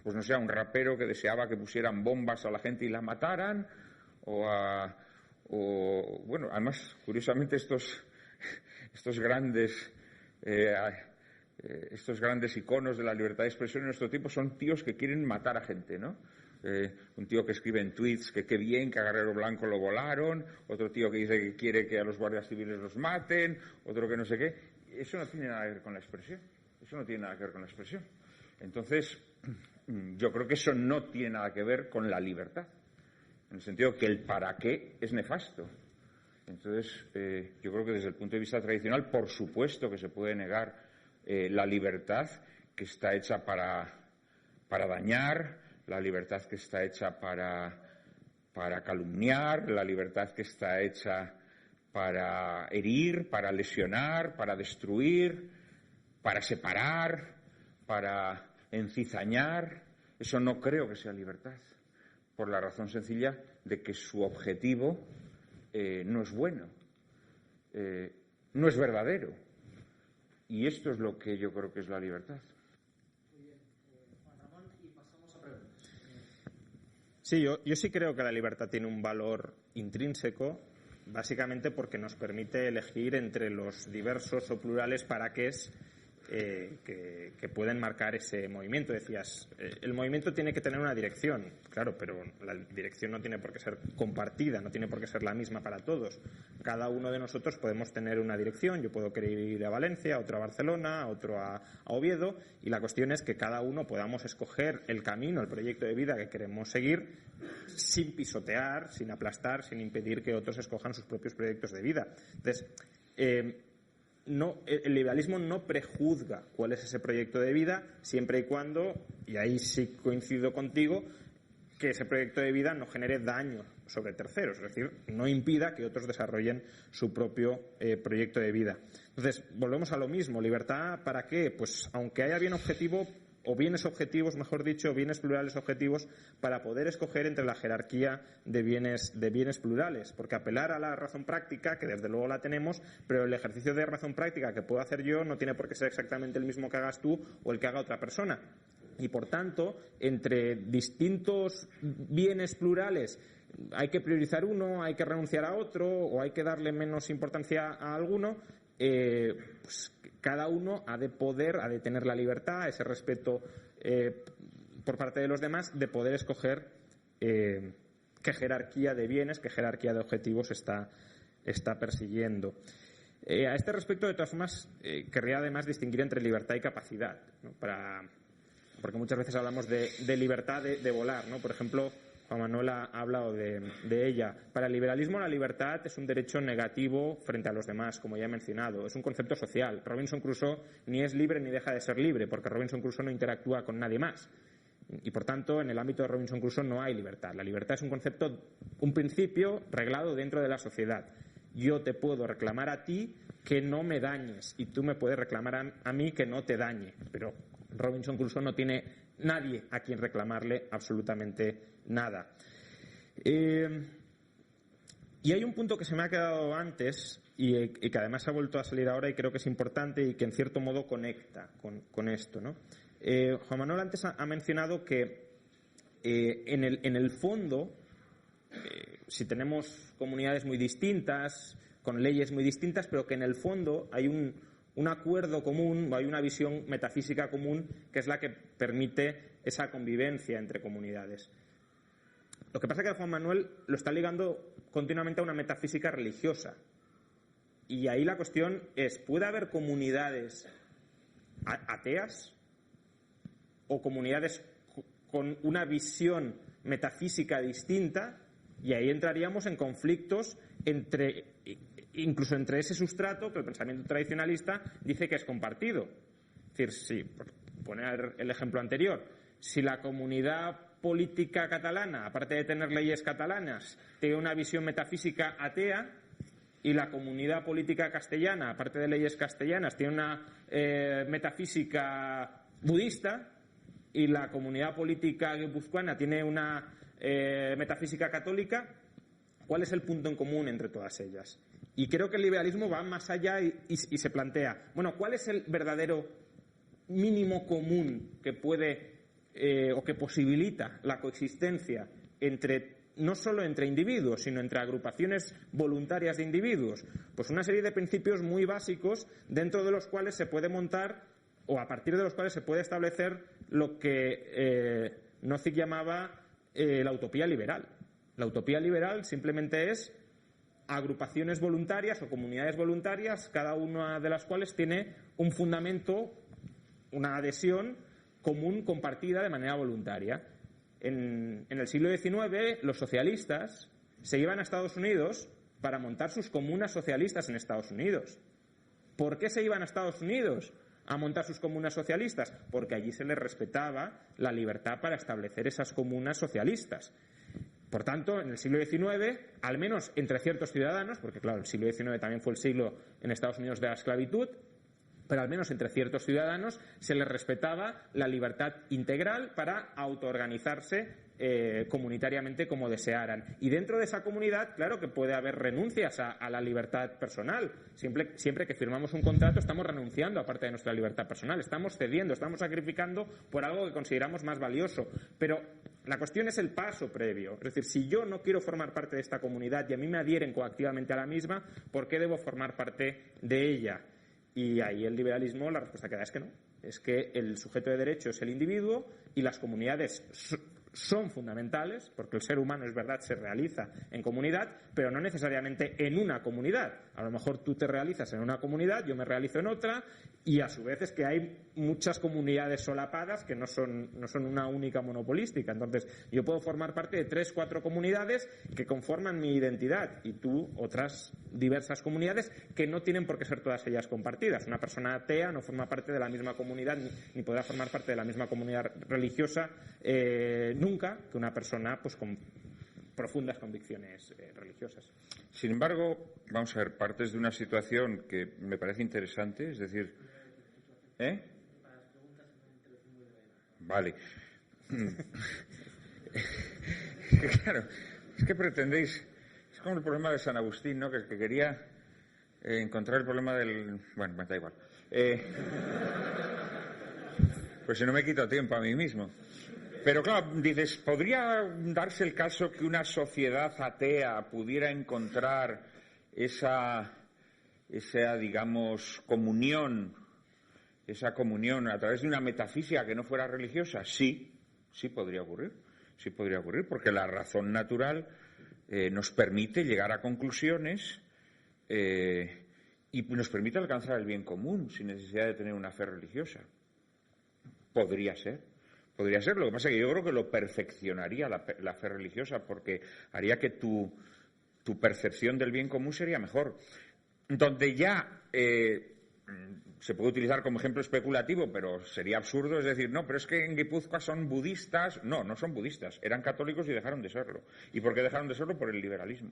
pues no sé, un rapero que deseaba que pusieran bombas a la gente y la mataran, bueno, además, curiosamente estos grandes iconos de la libertad de expresión en nuestro tiempo son tíos que quieren matar a gente, ¿no? Un tío que escribe en tweets que qué bien que a Guerrero Blanco lo volaron, otro tío que dice que quiere que a los guardias civiles los maten, otro que no sé qué. Eso no tiene nada que ver con la expresión. Eso no tiene nada que ver con la expresión. Entonces, yo creo que eso no tiene nada que ver con la libertad, en el sentido que el para qué es nefasto. Entonces, yo creo que desde el punto de vista tradicional, por supuesto que se puede negar la libertad que está hecha para dañar, la libertad que está hecha para calumniar, la libertad que está hecha para herir, para lesionar, para destruir, para separar, para encizañar. Eso no creo que sea libertad, por la razón sencilla de que su objetivo no es bueno, no es verdadero. Y esto es lo que yo creo que es la libertad. Sí, yo sí creo que la libertad tiene un valor intrínseco, básicamente porque nos permite elegir entre los diversos o plurales paraqués que pueden marcar ese movimiento. Decías, el movimiento tiene que tener una dirección, claro, pero la dirección no tiene por qué ser compartida, no tiene por qué ser la misma para todos. Cada uno de nosotros podemos tener una dirección, yo puedo querer ir a Valencia, otro a Barcelona, otro a Oviedo, y la cuestión es que cada uno podamos escoger el camino, el proyecto de vida que queremos seguir, sin pisotear, sin aplastar, sin impedir que otros escojan sus propios proyectos de vida. Entonces, el liberalismo no prejuzga cuál es ese proyecto de vida, siempre y cuando, y ahí sí coincido contigo, que ese proyecto de vida no genere daño sobre terceros, es decir, no impida que otros desarrollen su propio proyecto de vida. Entonces, volvemos a lo mismo. ¿Libertad para qué? Pues aunque haya bien objetivo, o bienes objetivos, mejor dicho, bienes plurales objetivos, para poder escoger entre la jerarquía de bienes plurales. Porque apelar a la razón práctica, que desde luego la tenemos, pero el ejercicio de razón práctica que puedo hacer yo no tiene por qué ser exactamente el mismo que hagas tú o el que haga otra persona. Y, por tanto, entre distintos bienes plurales hay que priorizar uno, hay que renunciar a otro o hay que darle menos importancia a alguno. Pues cada uno ha de tener la libertad, ese respeto por parte de los demás, de poder escoger qué jerarquía de bienes, qué jerarquía de objetivos está persiguiendo. A este respecto, de todas formas, querría además distinguir entre libertad y capacidad, ¿no? Porque muchas veces hablamos de libertad de volar, ¿no? Por ejemplo, Juan Manuel ha hablado de ella. Para el liberalismo, la libertad es un derecho negativo frente a los demás, como ya he mencionado. Es un concepto social. Robinson Crusoe ni es libre ni deja de ser libre, porque Robinson Crusoe no interactúa con nadie más. Y, por tanto, en el ámbito de Robinson Crusoe no hay libertad. La libertad es un concepto, un principio reglado dentro de la sociedad. Yo te puedo reclamar a ti que no me dañes y tú me puedes reclamar a mí que no te dañe. Pero Robinson Crusoe no tiene nadie a quien reclamarle absolutamente nada. Y hay un punto que se me ha quedado antes y que además ha vuelto a salir ahora y creo que es importante y que en cierto modo conecta con esto, ¿no? Juan Manuel antes ha mencionado que en el fondo, si tenemos comunidades muy distintas, con leyes muy distintas, pero que en el fondo hay un acuerdo común, o hay una visión metafísica común que es la que permite esa convivencia entre comunidades. Lo que pasa es que Juan Manuel lo está ligando continuamente a una metafísica religiosa. Y ahí la cuestión es, ¿puede haber comunidades ateas o comunidades con una visión metafísica distinta? Y ahí entraríamos en conflictos incluso entre ese sustrato que el pensamiento tradicionalista dice que es compartido. Es decir, si, por poner el ejemplo anterior, si la comunidad política catalana, aparte de tener leyes catalanas, tiene una visión metafísica atea, y la comunidad política castellana, aparte de leyes castellanas, tiene una metafísica budista, y la comunidad política guipuzcoana tiene una metafísica católica, ¿cuál es el punto en común entre todas ellas? Y creo que el liberalismo va más allá y se plantea, bueno, ¿cuál es el verdadero mínimo común que puede o que posibilita la coexistencia no solo entre individuos, sino entre agrupaciones voluntarias de individuos? Pues una serie de principios muy básicos dentro de los cuales se puede montar o a partir de los cuales se puede establecer lo que Nozick llamaba la utopía liberal. La utopía liberal simplemente es agrupaciones voluntarias o comunidades voluntarias, cada una de las cuales tiene un fundamento, una adhesión común compartida de manera voluntaria. En el siglo XIX, los socialistas se iban a Estados Unidos para montar sus comunas socialistas en Estados Unidos. ¿Por qué se iban a Estados Unidos a montar sus comunas socialistas? Porque allí se les respetaba la libertad para establecer esas comunas socialistas. Por tanto, en el siglo XIX, al menos entre ciertos ciudadanos, porque claro, el siglo XIX también fue el siglo en Estados Unidos de la esclavitud, pero al menos entre ciertos ciudadanos se les respetaba la libertad integral para autoorganizarse comunitariamente como desearan. Y dentro de esa comunidad, claro que puede haber renuncias a la libertad personal. Siempre que firmamos un contrato estamos renunciando a parte de nuestra libertad personal, estamos cediendo, estamos sacrificando por algo que consideramos más valioso. Pero la cuestión es el paso previo. Es decir, si yo no quiero formar parte de esta comunidad y a mí me adhieren coactivamente a la misma, ¿por qué debo formar parte de ella? Y ahí el liberalismo, la respuesta que da es que no. Es que el sujeto de derecho es el individuo y las comunidades son fundamentales, porque el ser humano, es verdad, se realiza en comunidad, pero no necesariamente en una comunidad. A lo mejor tú te realizas en una comunidad, yo me realizo en otra, y a su vez es que hay muchas comunidades solapadas que no son una única monopolística. Entonces, yo puedo formar parte de 3, 4 comunidades que conforman mi identidad, y tú otras diversas comunidades que no tienen por qué ser todas ellas compartidas. Una persona atea no forma parte de la misma comunidad, ni podrá formar parte de la misma comunidad religiosa nunca. nunca que una persona pues con profundas convicciones religiosas. Sin embargo, vamos a ver, partes de una situación que me parece interesante, es decir... Vale. Claro, es que pretendéis... Es como el problema de San Agustín, ¿no? Que quería encontrar el problema del... Bueno, da igual. Pues si no me quito tiempo a mí mismo. Pero claro, dices, ¿podría darse el caso que una sociedad atea pudiera encontrar esa digamos, esa comunión a través de una metafísica que no fuera religiosa? Sí podría ocurrir. Sí podría ocurrir, porque la razón natural nos permite llegar a conclusiones y nos permite alcanzar el bien común sin necesidad de tener una fe religiosa. Podría ser. Lo que pasa es que yo creo que lo perfeccionaría la fe religiosa, porque haría que tu percepción del bien común sería mejor. Donde ya se puede utilizar como ejemplo especulativo, pero sería absurdo, es decir, no, pero es que en Guipúzcoa son budistas. No, no son budistas, eran católicos y dejaron de serlo. ¿Y por qué dejaron de serlo? Por el liberalismo.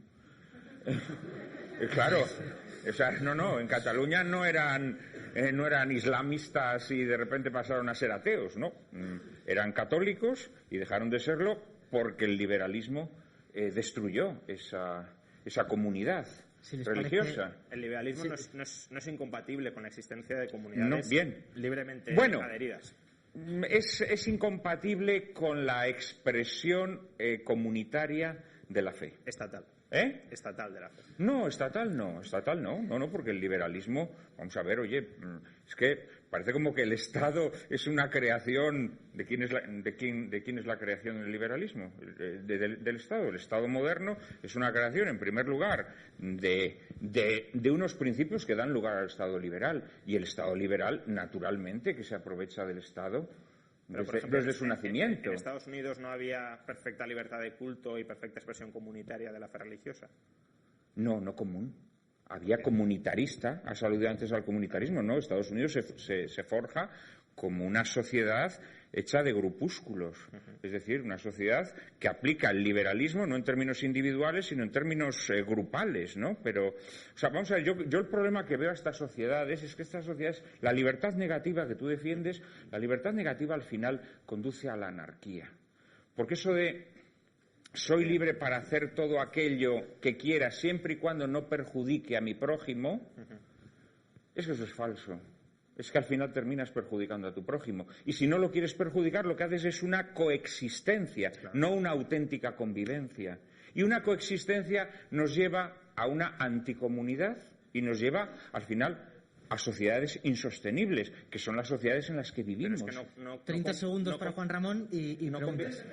Claro, o sea, no, en Cataluña no eran islamistas y de repente pasaron a ser ateos, no. Eran católicos y dejaron de serlo porque el liberalismo destruyó esa comunidad religiosa. El liberalismo no es incompatible con la existencia de comunidades libremente adheridas. Es incompatible con la expresión comunitaria de la fe. Estatal. Estatal de la fe. No, estatal no, porque el liberalismo, vamos a ver, oye, es que parece como que el Estado es una creación. ¿De quién es la creación del liberalismo? Del Estado. El Estado moderno es una creación, en primer lugar, de unos principios que dan lugar al Estado liberal, y el Estado liberal, naturalmente, que se aprovecha del Estado desde su nacimiento. ¿En Estados Unidos no había perfecta libertad de culto y perfecta expresión comunitaria de la fe religiosa? No común. Había comunitarista. Has aludido antes al comunitarismo, ¿no? Estados Unidos se forja como una sociedad hecha de grupúsculos. Es decir, una sociedad que aplica el liberalismo no en términos individuales, sino en términos grupales, ¿no? Pero, o sea, vamos a ver, yo el problema que veo a estas sociedades es que estas sociedades, la libertad negativa que tú defiendes, la libertad negativa al final conduce a la anarquía. Porque eso de soy libre para hacer todo aquello que quiera siempre y cuando no perjudique a mi prójimo, es que eso es falso. Es que al final terminas perjudicando a tu prójimo. Y si no lo quieres perjudicar, lo que haces es una coexistencia, no una auténtica convivencia. Y una coexistencia nos lleva a una anticomunidad y nos lleva, al final, a sociedades insostenibles, que son las sociedades en las que vivimos. Pero es que 30 segundos para Juan Ramón y no preguntas.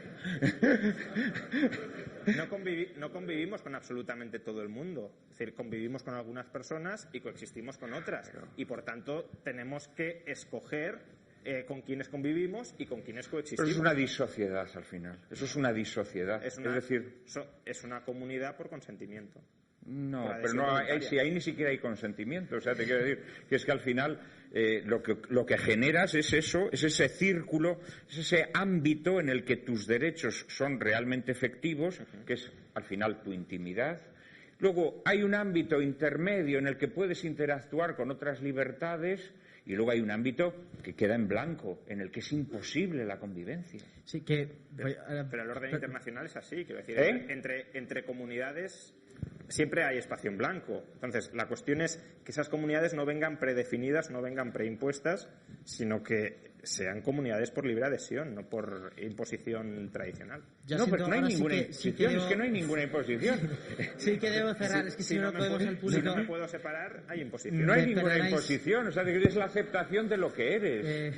No convivimos con absolutamente todo el mundo. Es decir, convivimos con algunas personas y coexistimos con otras. Y, por tanto, tenemos que escoger con quienes convivimos y con quienes coexistimos. Pero es una disociedad, al final. Eso es una disociedad. Es decir, es una comunidad por consentimiento. No, pero no si ahí ni siquiera hay consentimiento. O sea, te quiero decir que es que al final lo que generas es eso, es ese círculo, es ese ámbito en el que tus derechos son realmente efectivos, que es al final tu intimidad. Luego hay un ámbito intermedio en el que puedes interactuar con otras libertades, y luego hay un ámbito que queda en blanco, en el que es imposible la convivencia. Sí, que pero el orden internacional es así, quiero decir, entre comunidades siempre hay espacio en blanco. Entonces, la cuestión es que esas comunidades no vengan predefinidas, no vengan preimpuestas, sino que sean comunidades por libre adhesión, no por imposición tradicional. Pero no hay ninguna imposición, es que no hay ninguna imposición. Sí que debo cerrar, es que si no podemos al público... Si no me puedo separar, hay imposición. No hay ninguna imposición, o sea, es la aceptación de lo que eres.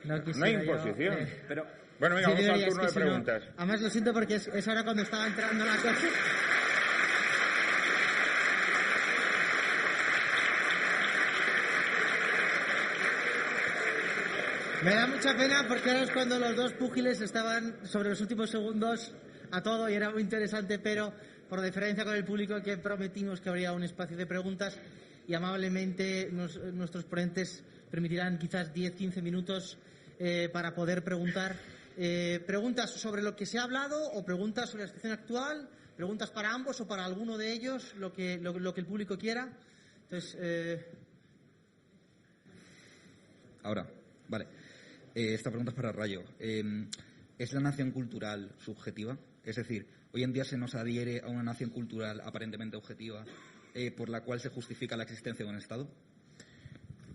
No hay imposición. Pero... Bueno, venga, vamos al turno de preguntas. Además, lo siento porque es ahora cuando estaba entrando la cosa... Me da mucha pena porque ahora es cuando los dos púgiles estaban sobre los últimos segundos a todo y era muy interesante, pero por deferencia con el público que prometimos que habría un espacio de preguntas y amablemente nuestros ponentes permitirán quizás 10-15 minutos para poder preguntar ¿Preguntas sobre lo que se ha hablado o preguntas sobre la situación actual? ¿Preguntas para ambos o para alguno de ellos? Lo que el público quiera. Entonces, Ahora, vale. Esta pregunta es para Rayo. ¿Es la nación cultural subjetiva? Es decir, hoy en día se nos adhiere a una nación cultural aparentemente objetiva por la cual se justifica la existencia de un Estado.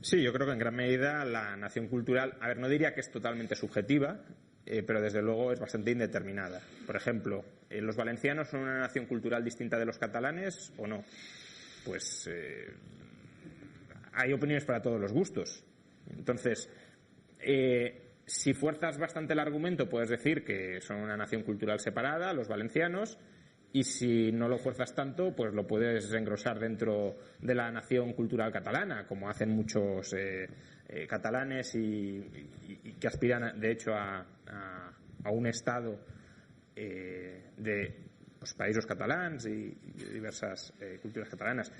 Sí, yo creo que en gran medida la nación cultural, a ver, no diría que es totalmente subjetiva, pero desde luego es bastante indeterminada. Por ejemplo, ¿los valencianos son una nación cultural distinta de los catalanes o no? Pues hay opiniones para todos los gustos. Entonces, si fuerzas bastante el argumento, puedes decir que son una nación cultural separada, los valencianos, y si no lo fuerzas tanto, pues lo puedes engrosar dentro de la nación cultural catalana, como hacen muchos catalanes y que aspiran, de hecho, a un Estado de los països catalans y diversas culturas catalanas.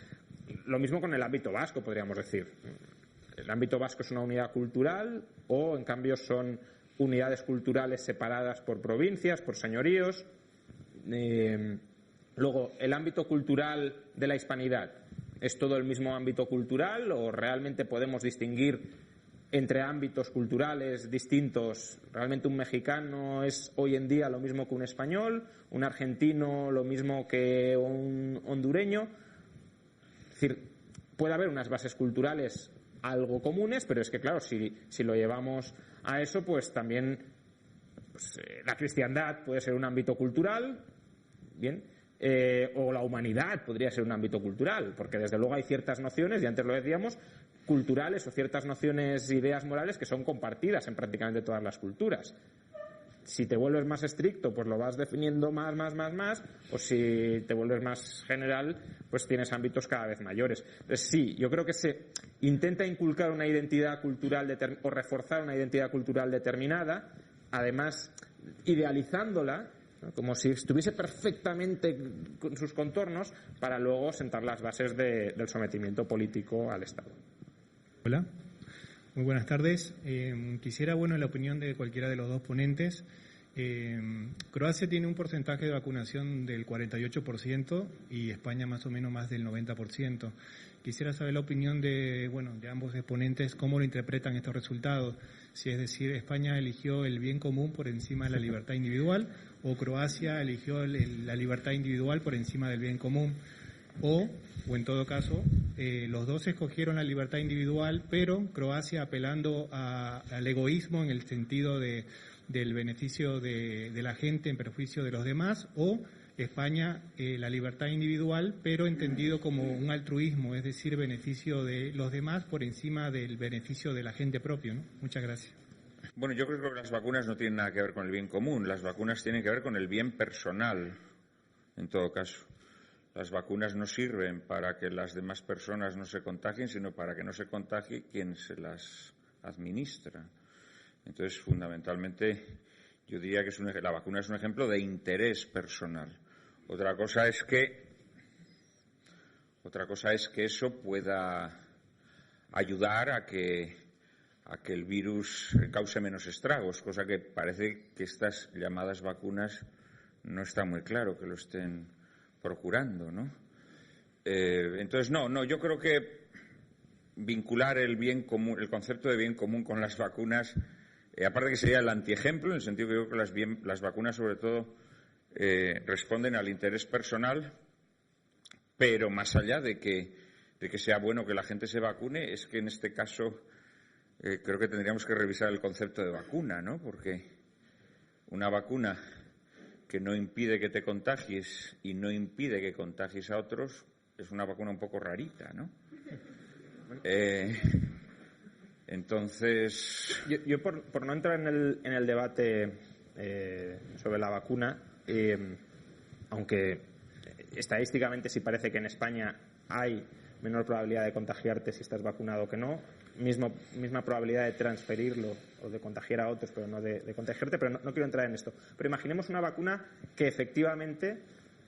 Lo mismo con el ámbito vasco, podríamos decir. El ámbito vasco es una unidad cultural o, en cambio, son unidades culturales separadas por provincias, por señoríos. Luego, el ámbito cultural de la hispanidad, ¿es todo el mismo ámbito cultural o realmente podemos distinguir entre ámbitos culturales distintos? ¿Realmente un mexicano es hoy en día lo mismo que un español? ¿Un argentino lo mismo que un hondureño? Es decir, puede haber unas bases culturales algo comunes, pero es que, claro, si lo llevamos a eso, pues también la cristiandad puede ser un ámbito cultural, bien, o la humanidad podría ser un ámbito cultural, porque desde luego hay ciertas nociones, y antes lo decíamos, culturales o ciertas nociones, ideas morales que son compartidas en prácticamente todas las culturas. Si te vuelves más estricto, pues lo vas definiendo más, o si te vuelves más general, pues tienes ámbitos cada vez mayores. Entonces, sí, yo creo que se intenta inculcar una identidad cultural o reforzar una identidad cultural determinada, además idealizándola, ¿no?, como si estuviese perfectamente con sus contornos, para luego sentar las bases del sometimiento político al Estado. Hola, muy buenas tardes. Quisiera, la opinión de cualquiera de los dos ponentes. Croacia tiene un porcentaje de vacunación del 48% y España más o menos más del 90%. Quisiera saber la opinión de ambos exponentes, cómo lo interpretan estos resultados. Si es decir, España eligió el bien común por encima de la libertad individual o Croacia eligió la libertad individual por encima del bien común. O en todo caso, los dos escogieron la libertad individual, pero Croacia apelando al egoísmo en el sentido del beneficio de la gente en perjuicio de los demás, o España la libertad individual, pero entendido como un altruismo, es decir, beneficio de los demás por encima del beneficio de la gente propio, ¿no? Muchas gracias. Bueno, yo creo que las vacunas no tienen nada que ver con el bien común. Las vacunas tienen que ver con el bien personal, en todo caso. Las vacunas no sirven para que las demás personas no se contagien, sino para que no se contagie quien se las administra. Entonces, fundamentalmente, yo diría que la vacuna es un ejemplo de interés personal. Otra cosa es que eso pueda ayudar a que el virus cause menos estragos, cosa que parece que estas llamadas vacunas no está muy claro que lo estén procurando, ¿no? Entonces, no, yo creo que vincular el bien común, el concepto de bien común con las vacunas, aparte que sería el antiejemplo, en el sentido que yo creo que las vacunas sobre todo responden al interés personal, pero más allá de que sea bueno que la gente se vacune, es que en este caso creo que tendríamos que revisar el concepto de vacuna, ¿no? Porque una vacuna que no impide que te contagies y no impide que contagies a otros, es una vacuna un poco rarita, ¿no? Entonces... Yo por no entrar en el debate sobre la vacuna, aunque estadísticamente sí parece que en España hay menor probabilidad de contagiarte si estás vacunado que no, misma probabilidad de transferirlo o de contagiar a otros, pero no de contagiarte, pero no quiero entrar en esto. Pero imaginemos una vacuna que efectivamente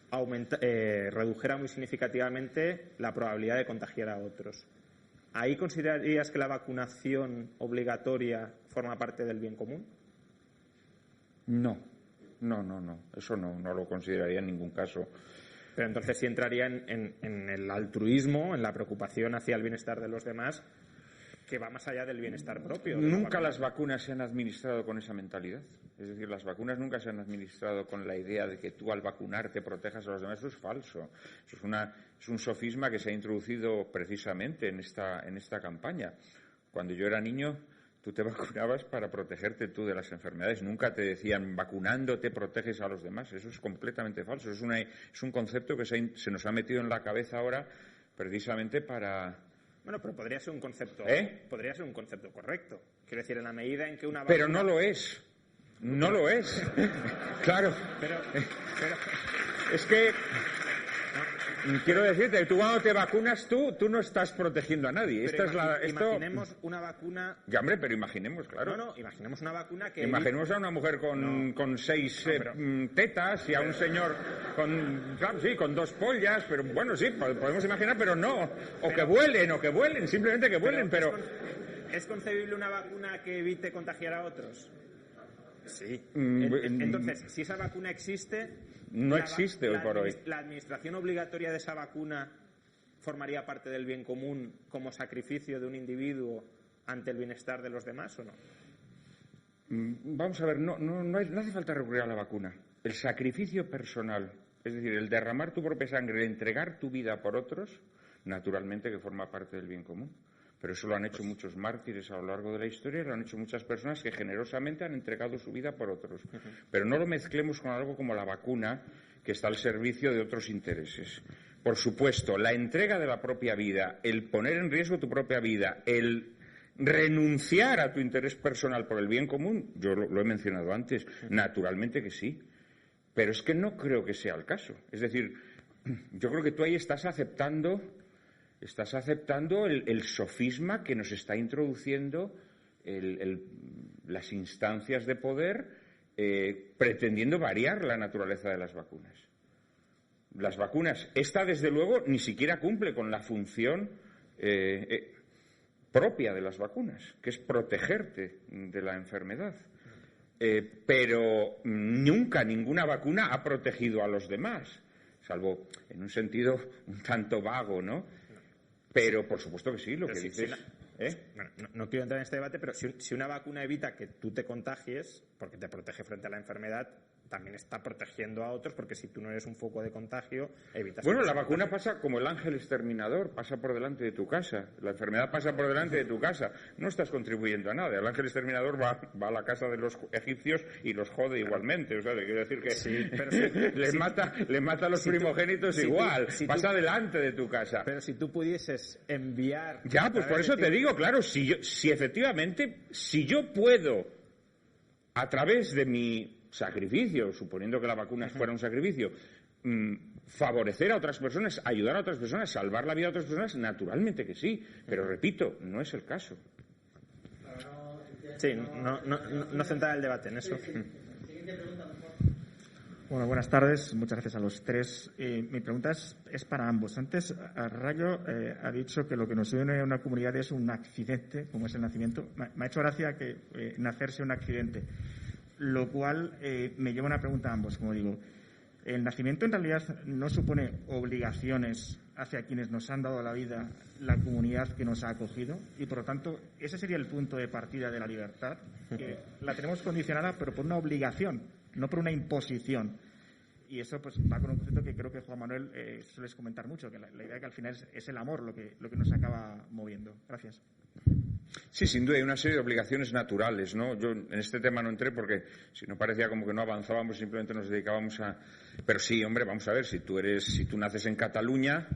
redujera muy significativamente la probabilidad de contagiar a otros. ¿Ahí considerarías que la vacunación obligatoria forma parte del bien común? No. Eso no lo consideraría en ningún caso. Pero entonces sí entraría en el altruismo, en la preocupación hacia el bienestar de los demás, que va más allá del bienestar propio. Nunca las vacunas se han administrado con esa mentalidad. Es decir, las vacunas nunca se han administrado con la idea de que tú al vacunarte protejas a los demás. Eso es falso. Eso es un sofisma que se ha introducido precisamente en esta campaña. Cuando yo era niño, tú te vacunabas para protegerte tú de las enfermedades. Nunca te decían, vacunándote proteges a los demás. Eso es completamente falso. Es un concepto que se nos ha metido en la cabeza ahora precisamente para... Bueno, pero podría ser un concepto podría ser un concepto correcto. Quiero decir, en la medida en que una vacuna... Pero no lo es. No lo es. Claro. Pero... Es que... Quiero decirte, tú cuando te vacunas, tú no estás protegiendo a nadie. Imaginemos una vacuna... Ya, hombre, pero imaginemos, claro. No, imaginemos una vacuna que... Imaginemos a una mujer con 6 tetas y a un señor con 2 pollas, pero bueno, sí, podemos imaginar, pero no. O que vuelen, simplemente que vuelen, pero... ¿Es concebible una vacuna que evite contagiar a otros? Sí. Entonces, si esa vacuna existe... No existe hoy por hoy. ¿La administración obligatoria de esa vacuna formaría parte del bien común como sacrificio de un individuo ante el bienestar de los demás o no? Vamos a ver, no hace falta recurrir a la vacuna. El sacrificio personal, es decir, el derramar tu propia sangre, el entregar tu vida por otros, naturalmente que forma parte del bien común. Pero eso lo han hecho muchos mártires a lo largo de la historia, lo han hecho muchas personas que generosamente han entregado su vida por otros. Pero no lo mezclemos con algo como la vacuna, que está al servicio de otros intereses. Por supuesto, la entrega de la propia vida, el poner en riesgo tu propia vida, el renunciar a tu interés personal por el bien común, yo lo he mencionado antes, naturalmente que sí. Pero es que no creo que sea el caso. Es decir, yo creo que tú ahí estás aceptando el sofisma que nos está introduciendo las instancias de poder pretendiendo variar la naturaleza de las vacunas. Las vacunas, esta desde luego ni siquiera cumple con la función propia de las vacunas, que es protegerte de la enfermedad. Pero nunca ninguna vacuna ha protegido a los demás, salvo en un sentido un tanto vago, ¿no? Pero por supuesto que sí, lo que dices... Bueno, no quiero entrar en este debate, pero si una vacuna evita que tú te contagies, porque te protege frente a la enfermedad, también está protegiendo a otros, porque si tú no eres un foco de contagio, evitas... Bueno, la vacuna pasa como el ángel exterminador, pasa por delante de tu casa. La enfermedad pasa por delante de tu casa. No estás contribuyendo a nada. El ángel exterminador va a la casa de los egipcios y los jode igualmente. O sea, le quiero decir que sí, pero le mata a los primogénitos igual. Pasa delante de tu casa. Pero si tú pudieses enviar... Ya, pues por eso te digo, claro, si efectivamente, si yo puedo, a través de mi sacrificio, suponiendo que la vacuna fuera un sacrificio, favorecer a otras personas, ayudar a otras personas, salvar la vida a otras personas, naturalmente que sí, pero repito, no es el caso. Sí, no centrar el debate en eso. Bueno, buenas tardes. Muchas gracias a los tres. Mi pregunta es para ambos. Antes, Rayo ha dicho que lo que nos une a una comunidad es un accidente, como es el nacimiento. Me ha hecho gracia que nacer sea un accidente, lo cual me lleva a una pregunta a ambos, como digo. El nacimiento en realidad no supone obligaciones hacia quienes nos han dado la vida, la comunidad que nos ha acogido, y por lo tanto ese sería el punto de partida de la libertad, que la tenemos condicionada pero por una obligación, no por una imposición. Y eso pues va con un concepto que creo que Juan Manuel sueles comentar mucho, que la idea de que al final es el amor lo que nos acaba moviendo. Gracias. Sí, sin duda hay una serie de obligaciones naturales, ¿no? Yo en este tema no entré porque si no parecía como que no avanzábamos, simplemente nos dedicábamos a... Pero sí, hombre, vamos a ver, si tú naces en Cataluña,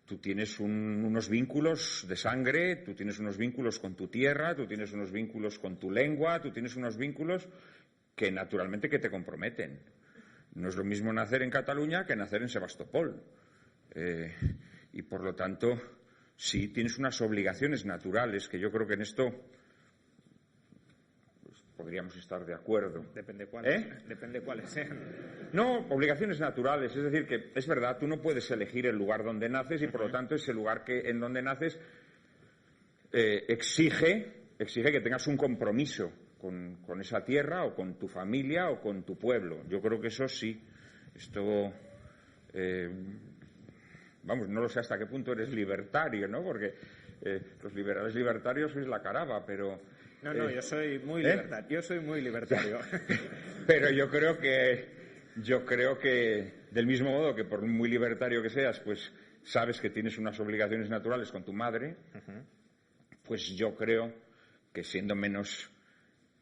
tú tienes unos vínculos de sangre, tú tienes unos vínculos con tu tierra, tú tienes unos vínculos con tu lengua, tú tienes unos vínculos que naturalmente que te comprometen. No es lo mismo nacer en Cataluña que nacer en Sebastopol. Y por lo tanto, sí, tienes unas obligaciones naturales que yo creo que en esto pues, podríamos estar de acuerdo. Depende cuáles. Depende cuáles sean. No, obligaciones naturales. Es decir, que es verdad, tú no puedes elegir el lugar donde naces y por lo tanto ese lugar en donde naces exige que tengas un compromiso con esa tierra o con tu familia o con tu pueblo. Yo creo que eso sí. Esto, vamos, no lo sé hasta qué punto eres libertario, ¿no? Porque los liberales libertarios sois la caraba, pero... No, yo soy muy libertario. Yo soy muy libertario. Pero yo creo que del mismo modo que por muy libertario que seas, pues sabes que tienes unas obligaciones naturales con tu madre, pues yo creo que siendo menos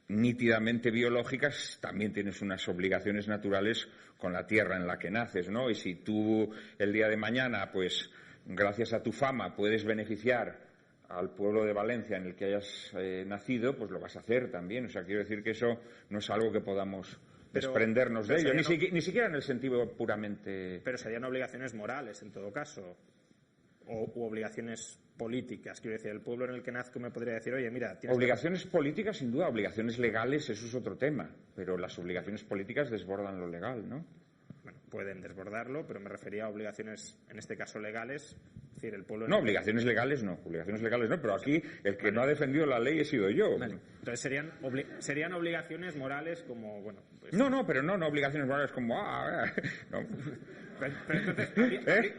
nítidamente biológicas, también tienes unas obligaciones naturales con la tierra en la que naces, ¿no? Y si tú el día de mañana, pues gracias a tu fama puedes beneficiar al pueblo de Valencia en el que hayas nacido, pues lo vas a hacer también. O sea, quiero decir que eso no es algo que podamos desprendernos de ello, ni siquiera en el sentido puramente... Pero serían obligaciones morales, en todo caso, u obligaciones políticas. Quiero decir, el pueblo en el que nazco me podría decir, oye, mira... Obligaciones políticas, sin duda. Obligaciones legales, eso es otro tema. Pero las obligaciones políticas desbordan lo legal, ¿no? Bueno, pueden desbordarlo, pero me refería a obligaciones, en este caso, legales. Es decir, el pueblo... No, obligaciones legales no, pero aquí el que no ha defendido la ley he sido yo. Vale. Entonces serían obligaciones morales como, bueno... Pues... No, obligaciones morales como... no. Pero entonces,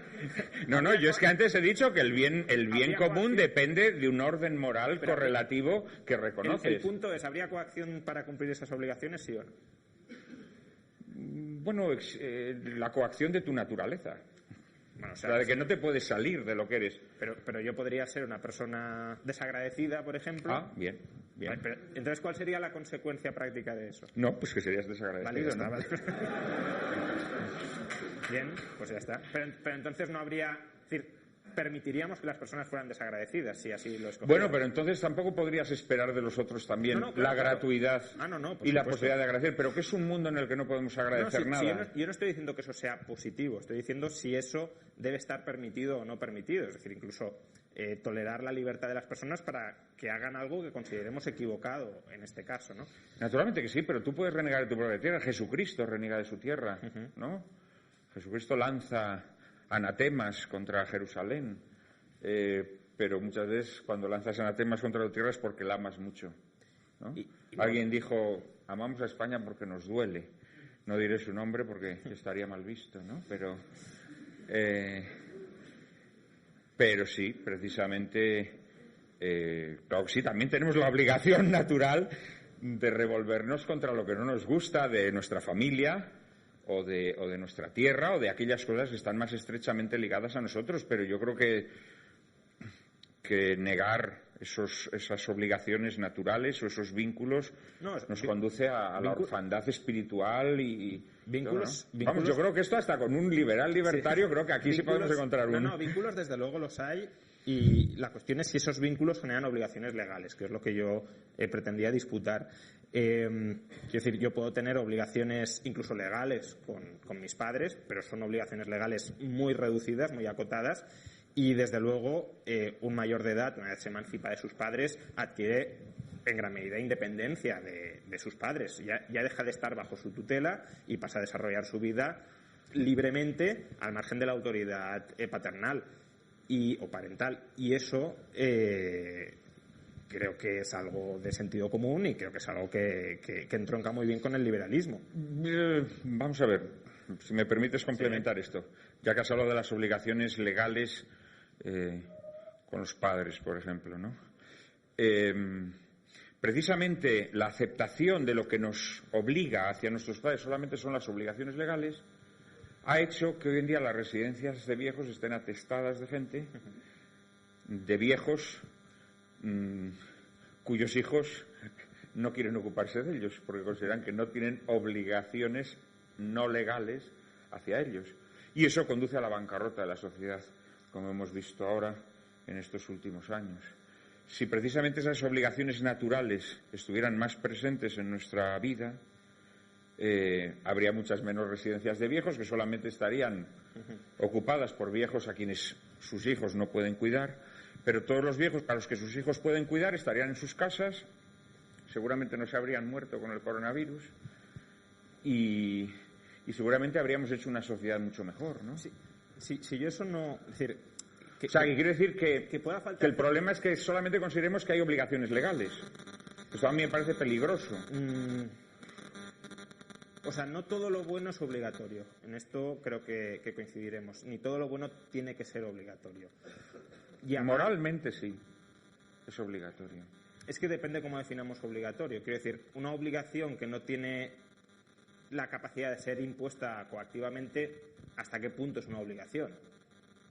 No, yo es que antes he dicho que el bien común depende de un orden moral correlativo que reconoces. El punto es, ¿habría coacción para cumplir esas obligaciones, sí o no? Bueno, la coacción de tu naturaleza. Bueno, o sea, la de que no te puedes salir de lo que eres. Pero yo podría ser una persona desagradecida, por ejemplo. Ah, bien. Vale, pero, entonces, ¿cuál sería la consecuencia práctica de eso? No, pues que serías desagradecido. Vale, ¿no? Bien, pues ya está. Pero entonces no habría... Es decir, permitiríamos que las personas fueran desagradecidas, si así lo escogieran. Bueno, pero entonces tampoco podrías esperar de los otros también la gratuidad y la posibilidad de agradecer. Pero que es un mundo en el que no podemos agradecer nada. Yo no estoy diciendo que eso sea positivo. Estoy diciendo si eso debe estar permitido o no permitido. Es decir, incluso tolerar la libertad de las personas para que hagan algo que consideremos equivocado en este caso, ¿no? Naturalmente que sí, pero tú puedes renegar de tu propia tierra. Jesucristo reniega de su tierra, ¿no? Jesucristo lanza anatemas contra Jerusalén, pero muchas veces cuando lanzas anatemas contra tu tierra es porque la amas mucho, ¿no? Alguien dijo, amamos a España porque nos duele. No diré su nombre porque estaría mal visto, ¿no? Pero sí, precisamente, claro que sí, también tenemos la obligación natural de revolvernos contra lo que no nos gusta de nuestra familia, o de nuestra tierra, o de aquellas cosas que están más estrechamente ligadas a nosotros, pero yo creo que negar esas obligaciones naturales o esos vínculos nos conduce a la orfandad espiritual y vínculos, ¿no? Vamos, yo creo que esto hasta con un libertario creo que aquí sí podemos encontrar uno. No, vínculos desde luego los hay, y la cuestión es si esos vínculos generan obligaciones legales, que es lo que yo pretendía disputar. Quiero decir, yo puedo tener obligaciones incluso legales con mis padres, pero son obligaciones legales muy reducidas, muy acotadas, y desde luego un mayor de edad, una vez se emancipa de sus padres, adquiere en gran medida independencia de sus padres. Ya deja de estar bajo su tutela y pasa a desarrollar su vida libremente al margen de la autoridad paternal o parental. Y eso creo que es algo de sentido común y creo que es algo que entronca muy bien con el liberalismo. Vamos a ver, si me permites complementar esto, ya que has hablado de las obligaciones legales con los padres, por ejemplo, ¿no? Precisamente la aceptación de lo que nos obliga hacia nuestros padres solamente son las obligaciones legales, ha hecho que hoy en día las residencias de viejos estén atestadas de gente, de viejos cuyos hijos no quieren ocuparse de ellos porque consideran que no tienen obligaciones no legales hacia ellos. Y eso conduce a la bancarrota de la sociedad, como hemos visto ahora en estos últimos años. Si precisamente esas obligaciones naturales estuvieran más presentes en nuestra vida, habría muchas menos residencias de viejos que solamente estarían ocupadas por viejos a quienes sus hijos no pueden cuidar, pero todos los viejos a los que sus hijos pueden cuidar estarían en sus casas, seguramente no se habrían muerto con el coronavirus y seguramente habríamos hecho una sociedad mucho mejor, ¿no? Sí, yo eso no... Es decir, que quiero decir que el problema es que solamente consideremos que hay obligaciones legales. Esto a mí me parece peligroso. O sea, no todo lo bueno es obligatorio. En esto creo que coincidiremos. Ni todo lo bueno tiene que ser obligatorio. Y Moralmente sí, es obligatorio. Es que depende cómo definamos obligatorio. Quiero decir, una obligación que no tiene la capacidad de ser impuesta coactivamente, ¿hasta qué punto es una obligación?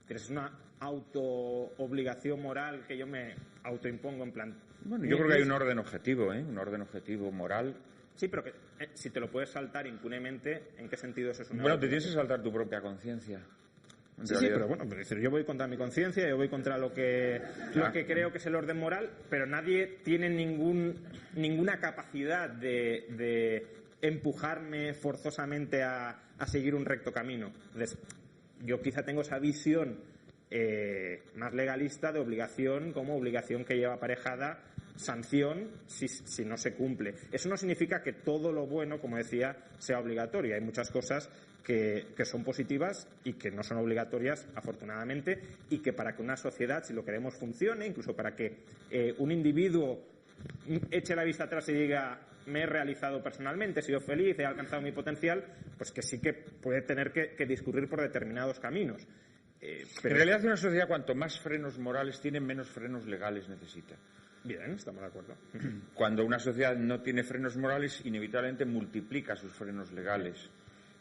Es una auto-obligación moral que yo me autoimpongo en plan... Bueno, yo creo que hay un orden objetivo, un orden objetivo moral. Sí, pero que si te lo puedes saltar impunemente, ¿en qué sentido eso es una... Bueno, te tienes que saltar tu propia conciencia. Sí, pero bueno, pero decir, yo voy contra mi conciencia, yo voy contra lo que creo que es el orden moral, pero nadie tiene ninguna capacidad de empujarme forzosamente a seguir un recto camino. Entonces, yo quizá tengo esa visión más legalista de obligación como obligación que lleva aparejada sanción si no se cumple. Eso no significa que todo lo bueno, como decía, sea obligatorio. Hay muchas cosas que son positivas y que no son obligatorias, afortunadamente, y que para que una sociedad, si lo queremos, funcione, incluso para que un individuo eche la vista atrás y diga me he realizado personalmente, he sido feliz, he alcanzado mi potencial, pues que sí que puede tener que discurrir por determinados caminos. Pero en realidad una sociedad cuanto más frenos morales tiene, menos frenos legales necesita. Bien, estamos de acuerdo. Cuando una sociedad no tiene frenos morales, inevitablemente multiplica sus frenos legales,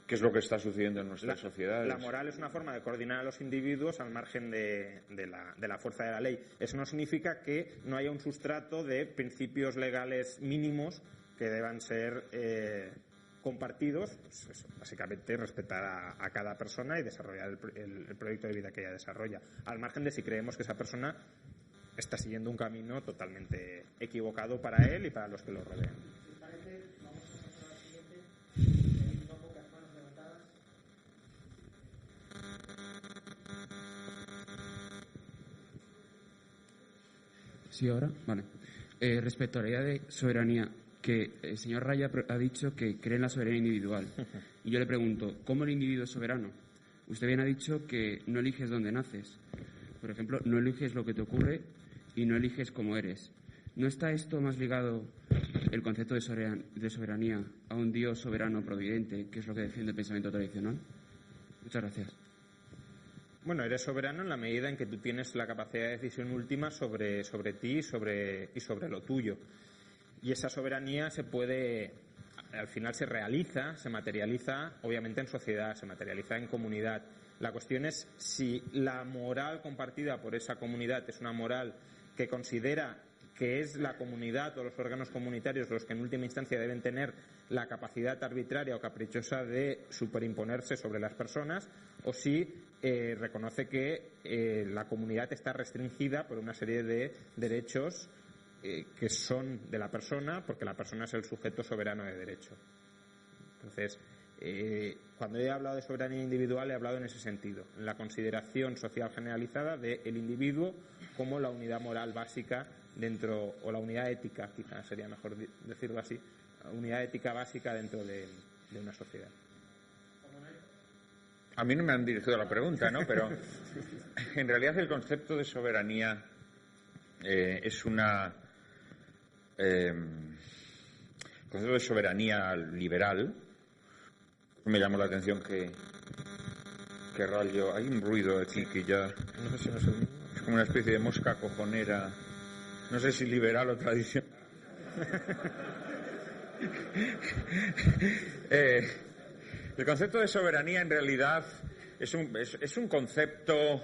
que es lo que está sucediendo en nuestras sociedades. La moral es una forma de coordinar a los individuos al margen de la fuerza de la ley. Eso no significa que no haya un sustrato de principios legales mínimos que deban ser compartidos, pues eso, básicamente respetar a cada persona y desarrollar el proyecto de vida que ella desarrolla, al margen de si creemos que esa persona está siguiendo un camino totalmente equivocado para él y para los que lo rodean. Sí, ahora. Vale. Respecto a la idea de soberanía, que el señor Raya ha dicho que cree en la soberanía individual. Y yo le pregunto, ¿cómo el individuo es soberano? Usted bien ha dicho que no eliges dónde naces. Por ejemplo, no eliges lo que te ocurre y no eliges cómo eres. ¿No está esto más ligado, el concepto de soberanía, a un Dios soberano providente, que es lo que defiende el pensamiento tradicional? Muchas gracias. Bueno, eres soberano en la medida en que tú tienes la capacidad de decisión última sobre ti y sobre lo tuyo. Y esa soberanía al final se realiza, se materializa, obviamente en sociedad, se materializa en comunidad. La cuestión es si la moral compartida por esa comunidad es una moral que considera que es la comunidad o los órganos comunitarios los que en última instancia deben tener la capacidad arbitraria o caprichosa de superimponerse sobre las personas, o si reconoce que la comunidad está restringida por una serie de derechos que son de la persona, porque la persona es el sujeto soberano de derecho. Entonces, cuando he hablado de soberanía individual, he hablado en ese sentido, en la consideración social generalizada del individuo como la unidad moral básica dentro, o la unidad ética, quizás sería mejor decirlo así, la unidad ética básica dentro de una sociedad. A mí no me han dirigido la pregunta, ¿no? Pero en realidad el concepto de soberanía es una... el concepto de soberanía liberal. Me llamó la atención que Rayo... Hay un ruido aquí que ya... No sé si no es el mismo. Es como una especie de mosca cojonera. No sé si liberal o tradicional. El concepto de soberanía en realidad es un concepto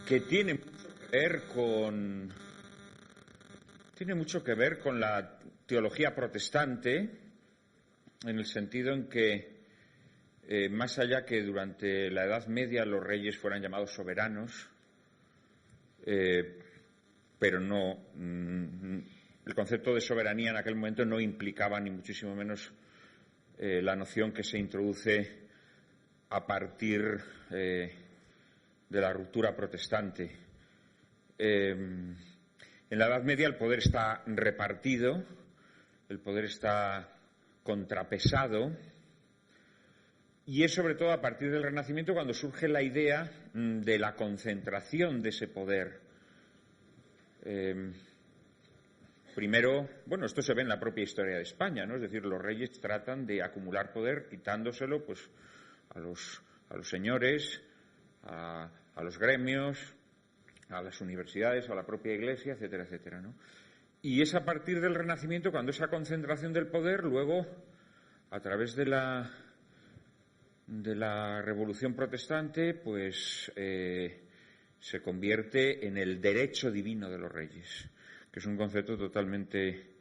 que tiene mucho que ver con la teología protestante, en el sentido en que más allá que durante la Edad Media los reyes fueran llamados soberanos, pero no, el concepto de soberanía en aquel momento no implicaba ni muchísimo menos la noción que se introduce a partir de la ruptura protestante. En la Edad Media el poder está repartido, el poder está contrapesado, y es sobre todo a partir del Renacimiento cuando surge la idea de la concentración de ese poder Primero, bueno, esto se ve en la propia historia de España, ¿no? Es decir, los reyes tratan de acumular poder quitándoselo, pues, a los señores, a los gremios, a las universidades, a la propia Iglesia, etcétera, etcétera, ¿no? Y es a partir del Renacimiento cuando esa concentración del poder, luego, a través de la Revolución Protestante, pues se convierte en el derecho divino de los reyes, que es un concepto totalmente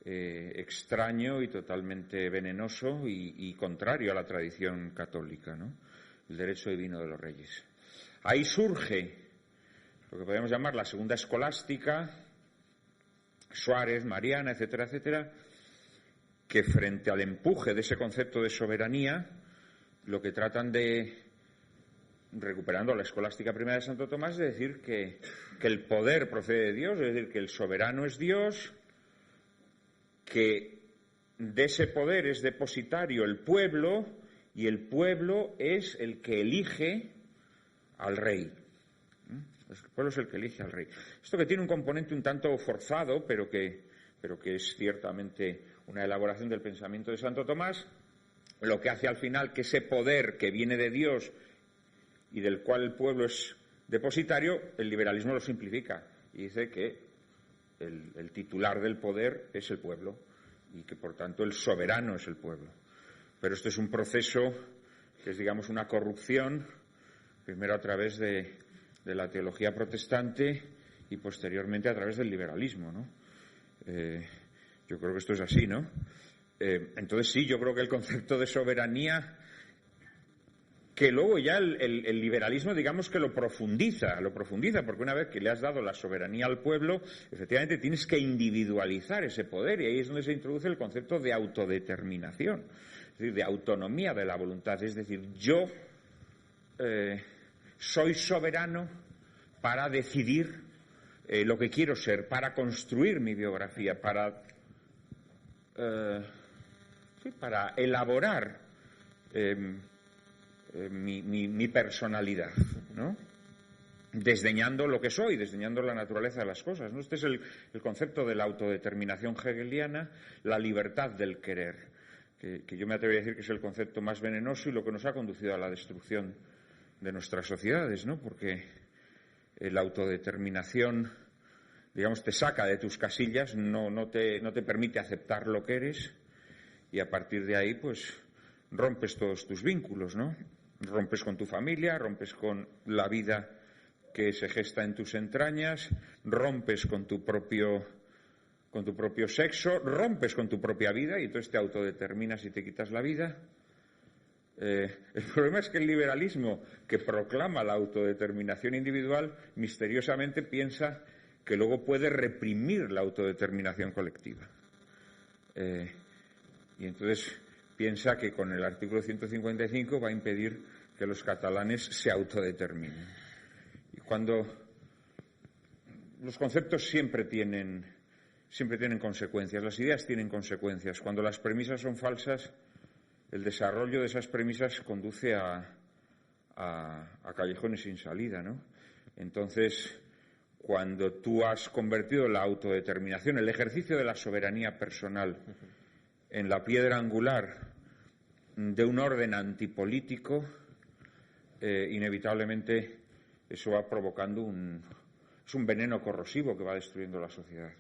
extraño y totalmente venenoso y contrario a la tradición católica, ¿no? El derecho divino de los reyes. Ahí surge lo que podemos llamar la segunda escolástica, Suárez, Mariana, etcétera, etcétera, que frente al empuje de ese concepto de soberanía, lo que tratan de, recuperando la escolástica primera de Santo Tomás, es decir que el poder procede de Dios, es decir, que el soberano es Dios, que de ese poder es depositario el pueblo y el pueblo es el que elige al rey. El pueblo es el que elige al rey. Esto que tiene un componente un tanto forzado, pero que es ciertamente una elaboración del pensamiento de Santo Tomás, lo que hace al final que ese poder que viene de Dios y del cual el pueblo es depositario, el liberalismo lo simplifica y dice que el titular del poder es el pueblo y que, por tanto, el soberano es el pueblo. Pero esto es un proceso que es, digamos, una corrupción, primero a través de la teología protestante y posteriormente a través del liberalismo, ¿no? Yo creo que esto es así, ¿no? Entonces sí, yo creo que el concepto de soberanía, que luego ya el liberalismo, digamos que lo profundiza, porque una vez que le has dado la soberanía al pueblo, efectivamente tienes que individualizar ese poder y ahí es donde se introduce el concepto de autodeterminación, es decir, de autonomía de la voluntad, es decir, yo soy soberano para decidir lo que quiero ser, para construir mi biografía, para elaborar mi personalidad, ¿no? Desdeñando lo que soy, desdeñando la naturaleza de las cosas, ¿no? Este es el concepto de la autodeterminación hegeliana, la libertad del querer, que yo me atrevería a decir que es el concepto más venenoso y lo que nos ha conducido a la destrucción de nuestras sociedades, ¿no? Porque la autodeterminación, digamos, te saca de tus casillas, no te permite aceptar lo que eres y a partir de ahí, pues, rompes todos tus vínculos, ¿no? Rompes con tu familia, rompes con la vida que se gesta en tus entrañas, rompes con tu propio sexo, rompes con tu propia vida y entonces te autodeterminas y te quitas la vida. El problema es que el liberalismo, que proclama la autodeterminación individual, misteriosamente piensa que luego puede reprimir la autodeterminación colectiva. Y entonces piensa que con el artículo 155 va a impedir que los catalanes se autodeterminen. Y cuando los conceptos siempre tienen consecuencias, las ideas tienen consecuencias. Cuando las premisas son falsas, el desarrollo de esas premisas conduce a callejones sin salida, ¿no? Entonces, cuando tú has convertido la autodeterminación, el ejercicio de la soberanía personal, en la piedra angular de un orden antipolítico, inevitablemente eso va provocando un veneno corrosivo que va destruyendo la sociedad,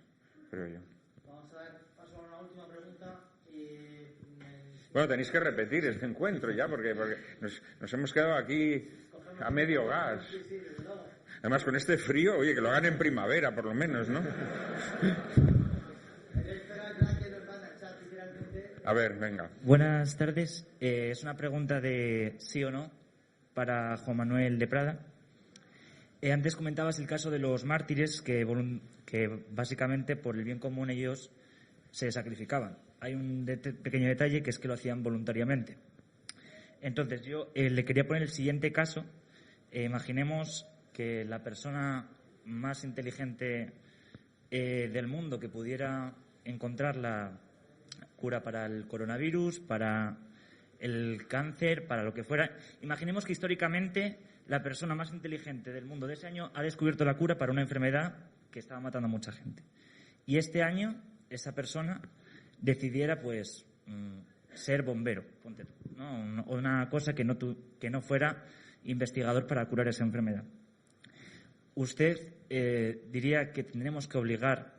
creo yo. Vamos a dar paso a una última pregunta. Bueno, tenéis que repetir este encuentro ya, porque nos hemos quedado aquí a medio gas. Además, con este frío, oye, que lo hagan en primavera, por lo menos, ¿no? A ver, venga. Buenas tardes. Es una pregunta de sí o no para Juan Manuel de Prada. Antes comentabas el caso de los mártires que básicamente por el bien común ellos se sacrificaban. Hay un pequeño detalle que es que lo hacían voluntariamente. Entonces yo le quería poner el siguiente caso. Imaginemos que la persona más inteligente del mundo que pudiera encontrar la cura para el coronavirus, para el cáncer, para lo que fuera. Imaginemos que históricamente la persona más inteligente del mundo de ese año ha descubierto la cura para una enfermedad que estaba matando a mucha gente. Y este año esa persona decidiera pues ser bombero, ponte tú, ¿no? Una cosa que no fuera investigador para curar esa enfermedad. ¿Usted diría que tendremos que obligar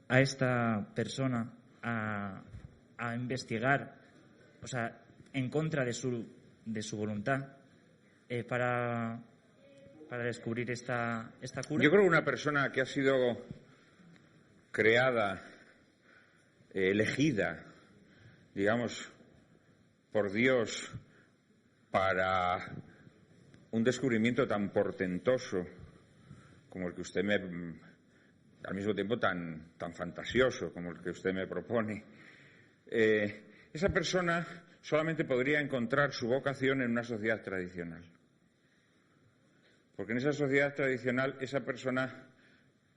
a esta persona a investigar, o sea, en contra de su voluntad, para descubrir esta cura? Yo creo que una persona que ha sido creada, elegida, digamos, por Dios para un descubrimiento tan portentoso como el que usted al mismo tiempo tan fantasioso como el que usted me propone, esa persona solamente podría encontrar su vocación en una sociedad tradicional. Porque en esa sociedad tradicional esa persona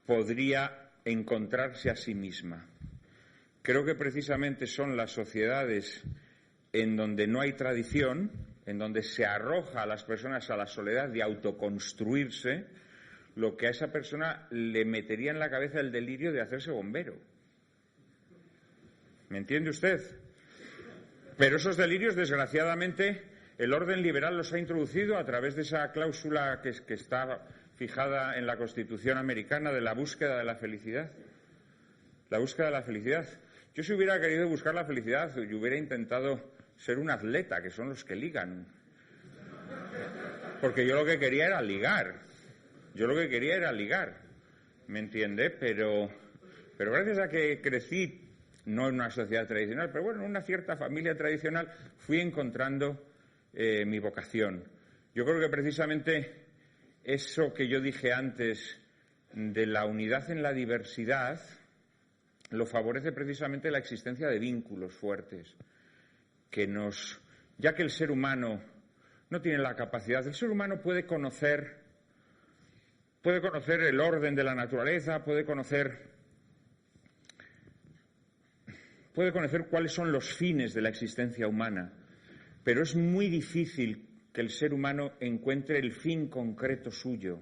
podría encontrarse a sí misma. Creo que precisamente son las sociedades en donde no hay tradición, en donde se arroja a las personas a la soledad de autoconstruirse, lo que a esa persona le metería en la cabeza el delirio de hacerse bombero. ¿Me entiende usted? Pero esos delirios, desgraciadamente, el orden liberal los ha introducido a través de esa cláusula que está fijada en la Constitución americana de la búsqueda de la felicidad. La búsqueda de la felicidad. Yo, si hubiera querido buscar la felicidad, yo hubiera intentado ser un atleta, que son los que ligan. Porque yo lo que quería era ligar. ¿Me entiende? Pero gracias a que crecí, no en una sociedad tradicional, pero bueno, en una cierta familia tradicional, fui encontrando mi vocación. Yo creo que precisamente eso que yo dije antes de la unidad en la diversidad lo favorece precisamente la existencia de vínculos fuertes ya que el ser humano no tiene la capacidad, el ser humano puede conocer el orden de la naturaleza, puede conocer cuáles son los fines de la existencia humana, pero es muy difícil que el ser humano encuentre el fin concreto suyo.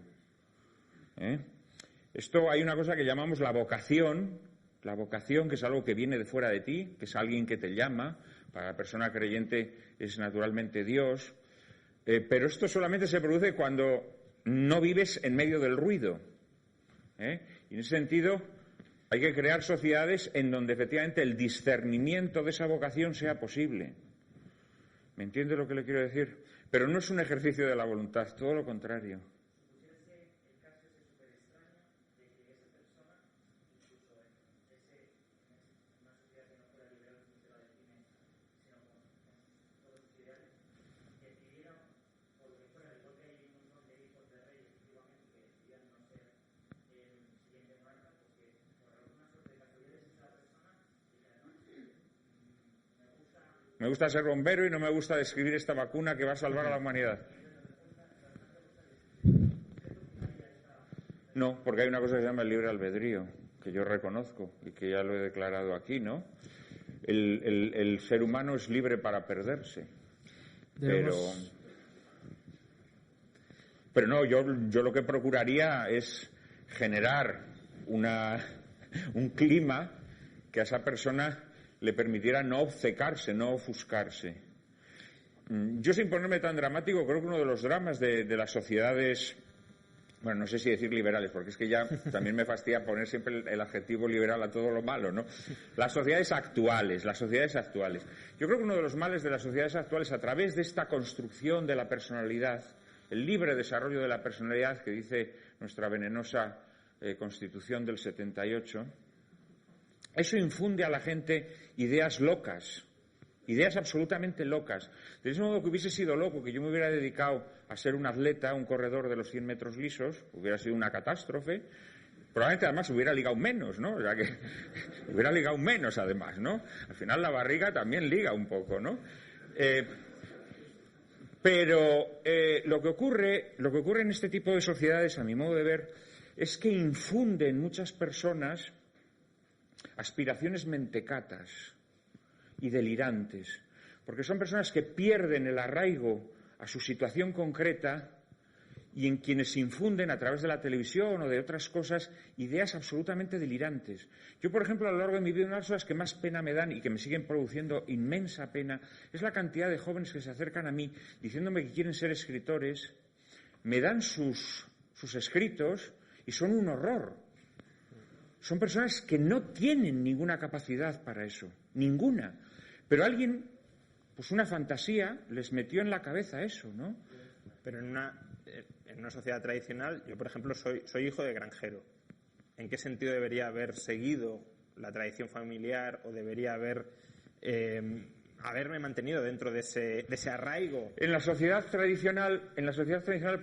Esto, hay una cosa que llamamos la vocación, que es algo que viene de fuera de ti, que es alguien que te llama. Para la persona creyente es naturalmente Dios, pero esto solamente se produce cuando no vives en medio del ruido. Y en ese sentido hay que crear sociedades en donde efectivamente el discernimiento de esa vocación sea posible. ¿Me entiende lo que le quiero decir? Pero no es un ejercicio de la voluntad, todo lo contrario. Me gusta ser bombero y no me gusta describir esta vacuna que va a salvar a la humanidad. No, porque hay una cosa que se llama el libre albedrío, que yo reconozco y que ya lo he declarado aquí, ¿no? El ser humano es libre para perderse. Pero no, yo lo que procuraría es generar un clima que a esa persona le permitiera no obcecarse, no ofuscarse. Yo, sin ponerme tan dramático, creo que uno de los dramas de las sociedades, bueno, no sé si decir liberales, porque es que ya también me fastidia poner siempre el adjetivo liberal a todo lo malo, ¿no? Las sociedades actuales. Yo creo que uno de los males de las sociedades actuales, a través de esta construcción de la personalidad, el libre desarrollo de la personalidad que dice nuestra venenosa Constitución del 78, eso infunde a la gente ideas locas, ideas absolutamente locas. De ese modo que hubiese sido loco que yo me hubiera dedicado a ser un atleta, un corredor de los 100 metros lisos, hubiera sido una catástrofe. Probablemente además hubiera ligado menos, ¿no? O sea que hubiera ligado menos además, ¿no? Al final la barriga también liga un poco, ¿no? Pero lo que ocurre en este tipo de sociedades, a mi modo de ver, es que infunden muchas personas aspiraciones mentecatas y delirantes, porque son personas que pierden el arraigo a su situación concreta y en quienes infunden a través de la televisión o de otras cosas ideas absolutamente delirantes. Yo, por ejemplo, a lo largo de mi vida, una de las cosas que más pena me dan y que me siguen produciendo inmensa pena es la cantidad de jóvenes que se acercan a mí diciéndome que quieren ser escritores, me dan sus escritos y son un horror. Son personas que no tienen ninguna capacidad para eso, ninguna. Pero alguien, pues una fantasía, les metió en la cabeza eso, ¿no? Pero en una sociedad tradicional, yo, por ejemplo, soy hijo de granjero. ¿En qué sentido debería haber seguido la tradición familiar o debería haberme mantenido dentro de ese arraigo? En la sociedad tradicional,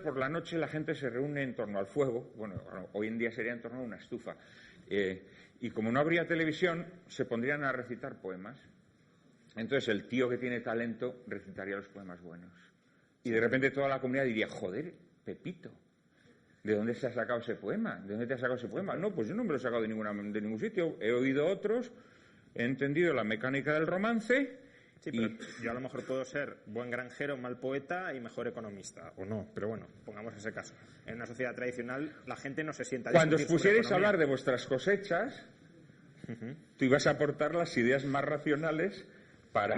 por la noche la gente se reúne en torno al fuego. Bueno, hoy en día sería en torno a una estufa. Y como no habría televisión, se pondrían a recitar poemas. Entonces el tío que tiene talento recitaría los poemas buenos. Y de repente toda la comunidad diría, joder, Pepito, ¿de dónde se ha sacado ese poema? ¿De dónde te has sacado ese poema? No, pues yo no me lo he sacado de ningún sitio. He oído otros, he entendido la mecánica del romance. Sí, pero yo a lo mejor puedo ser buen granjero, mal poeta y mejor economista, o no, pero bueno, pongamos ese caso. En una sociedad tradicional la gente no se sienta a Cuando os discutir sobre pusierais a economía. hablar de vuestras cosechas, tú ibas a aportar las ideas más racionales para...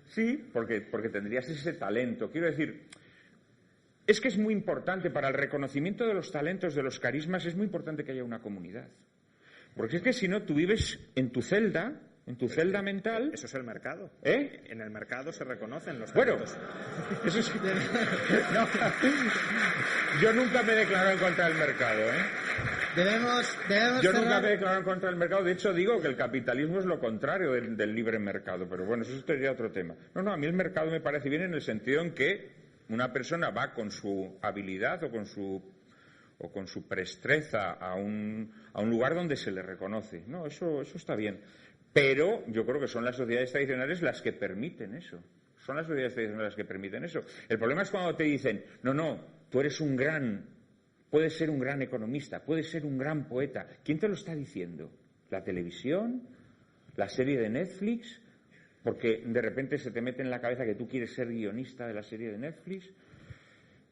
Sí, porque tendrías ese talento. Quiero decir, es que es muy importante para el reconocimiento de los talentos, de los carismas, es muy importante que haya una comunidad. Porque es que si no, tú vives en tu celda mental... Eso es el mercado. ¿Eh? En el mercado se reconocen los Bueno, talentos. eso es... No, yo nunca me he declarado en contra del mercado, ¿eh? Debemos Yo cerrar. nunca me he declarado en contra del mercado. De hecho, digo que el capitalismo es lo contrario del libre mercado. Pero bueno, eso sería otro tema. No, a mí el mercado me parece bien en el sentido en que una persona va con su habilidad o con su prestreza a un lugar donde se le reconoce. No, eso está bien. Pero yo creo que son las sociedades tradicionales las que permiten eso. Son las sociedades tradicionales las que permiten eso. El problema es cuando te dicen, no, tú eres puedes ser un gran economista, puedes ser un gran poeta. ¿Quién te lo está diciendo? ¿La televisión? ¿La serie de Netflix? Porque de repente se te mete en la cabeza que tú quieres ser guionista de la serie de Netflix.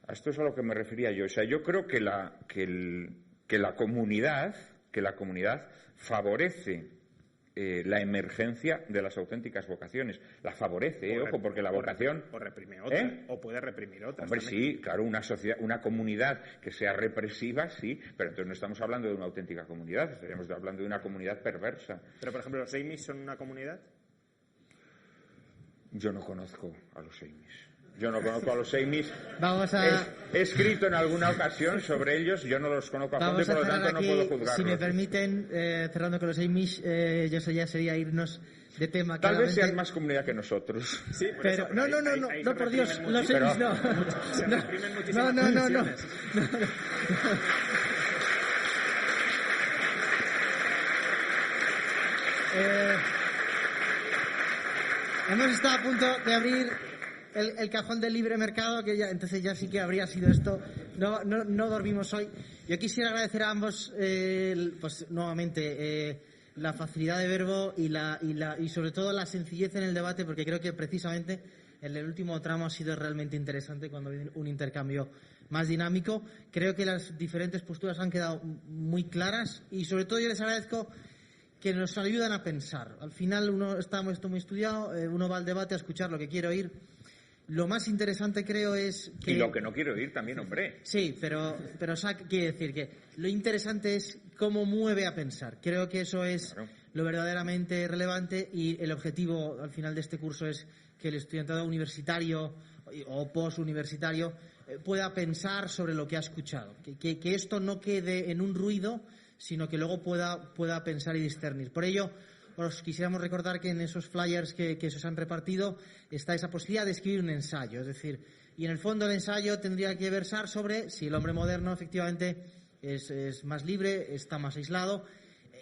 A esto es a lo que me refería yo. O sea, yo creo que la comunidad favorece la emergencia de las auténticas vocaciones. La favorece, ojo, porque la vocación... O reprime otras, o puede reprimir otras. Hombre, también. sí, claro, una sociedad, una comunidad que sea represiva, sí, pero entonces no estamos hablando de una auténtica comunidad, estaríamos hablando de una comunidad perversa. Pero, por ejemplo, ¿los Amish son una comunidad? Yo no conozco a los Amish. Yo no conozco a los Amish. He escrito en alguna ocasión sobre ellos, yo no los conozco a fondo y por lo tanto no puedo juzgarlos. Si me permiten, cerrando con los Amish, eso ya sería irnos de tema. Tal vez sean más comunidad que nosotros. Sí, por pero eso, no, por Dios, los Amish no. Se reprimen muchísimas funciones. Hemos estado a punto de abrir el cajón del libre mercado, que entonces ya sí que habría sido esto. No dormimos hoy. Yo quisiera agradecer a ambos, pues nuevamente, la facilidad de verbo y sobre todo la sencillez en el debate, porque creo que precisamente el último tramo ha sido realmente interesante cuando hay un intercambio más dinámico. Creo que las diferentes posturas han quedado muy claras y sobre todo yo les agradezco que nos ayudan a pensar. Al final esto muy estudiado, uno va al debate a escuchar lo que quiere oír. Lo más interesante creo es que... Y lo que no quiero oír también, hombre. Sí, pero quiere decir que lo interesante es cómo mueve a pensar. Creo que eso es lo verdaderamente relevante y el objetivo al final de este curso es que el estudiantado universitario o posuniversitario pueda pensar sobre lo que ha escuchado. Que esto no quede en un ruido, sino que luego pueda pensar y discernir. Por ello, os quisiéramos recordar que en esos flyers que se os han repartido está esa posibilidad de escribir un ensayo. Es decir, y en el fondo el ensayo tendría que versar sobre si el hombre moderno efectivamente es más libre, está más aislado.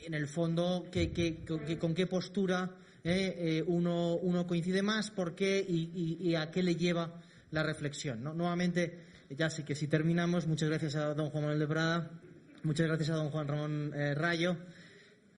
En el fondo, con qué postura uno coincide más, por qué y a qué le lleva la reflexión, ¿no? Nuevamente, ya sí que si terminamos, muchas gracias a don Juan Manuel de Prada, muchas gracias a don Juan Ramón Rayo.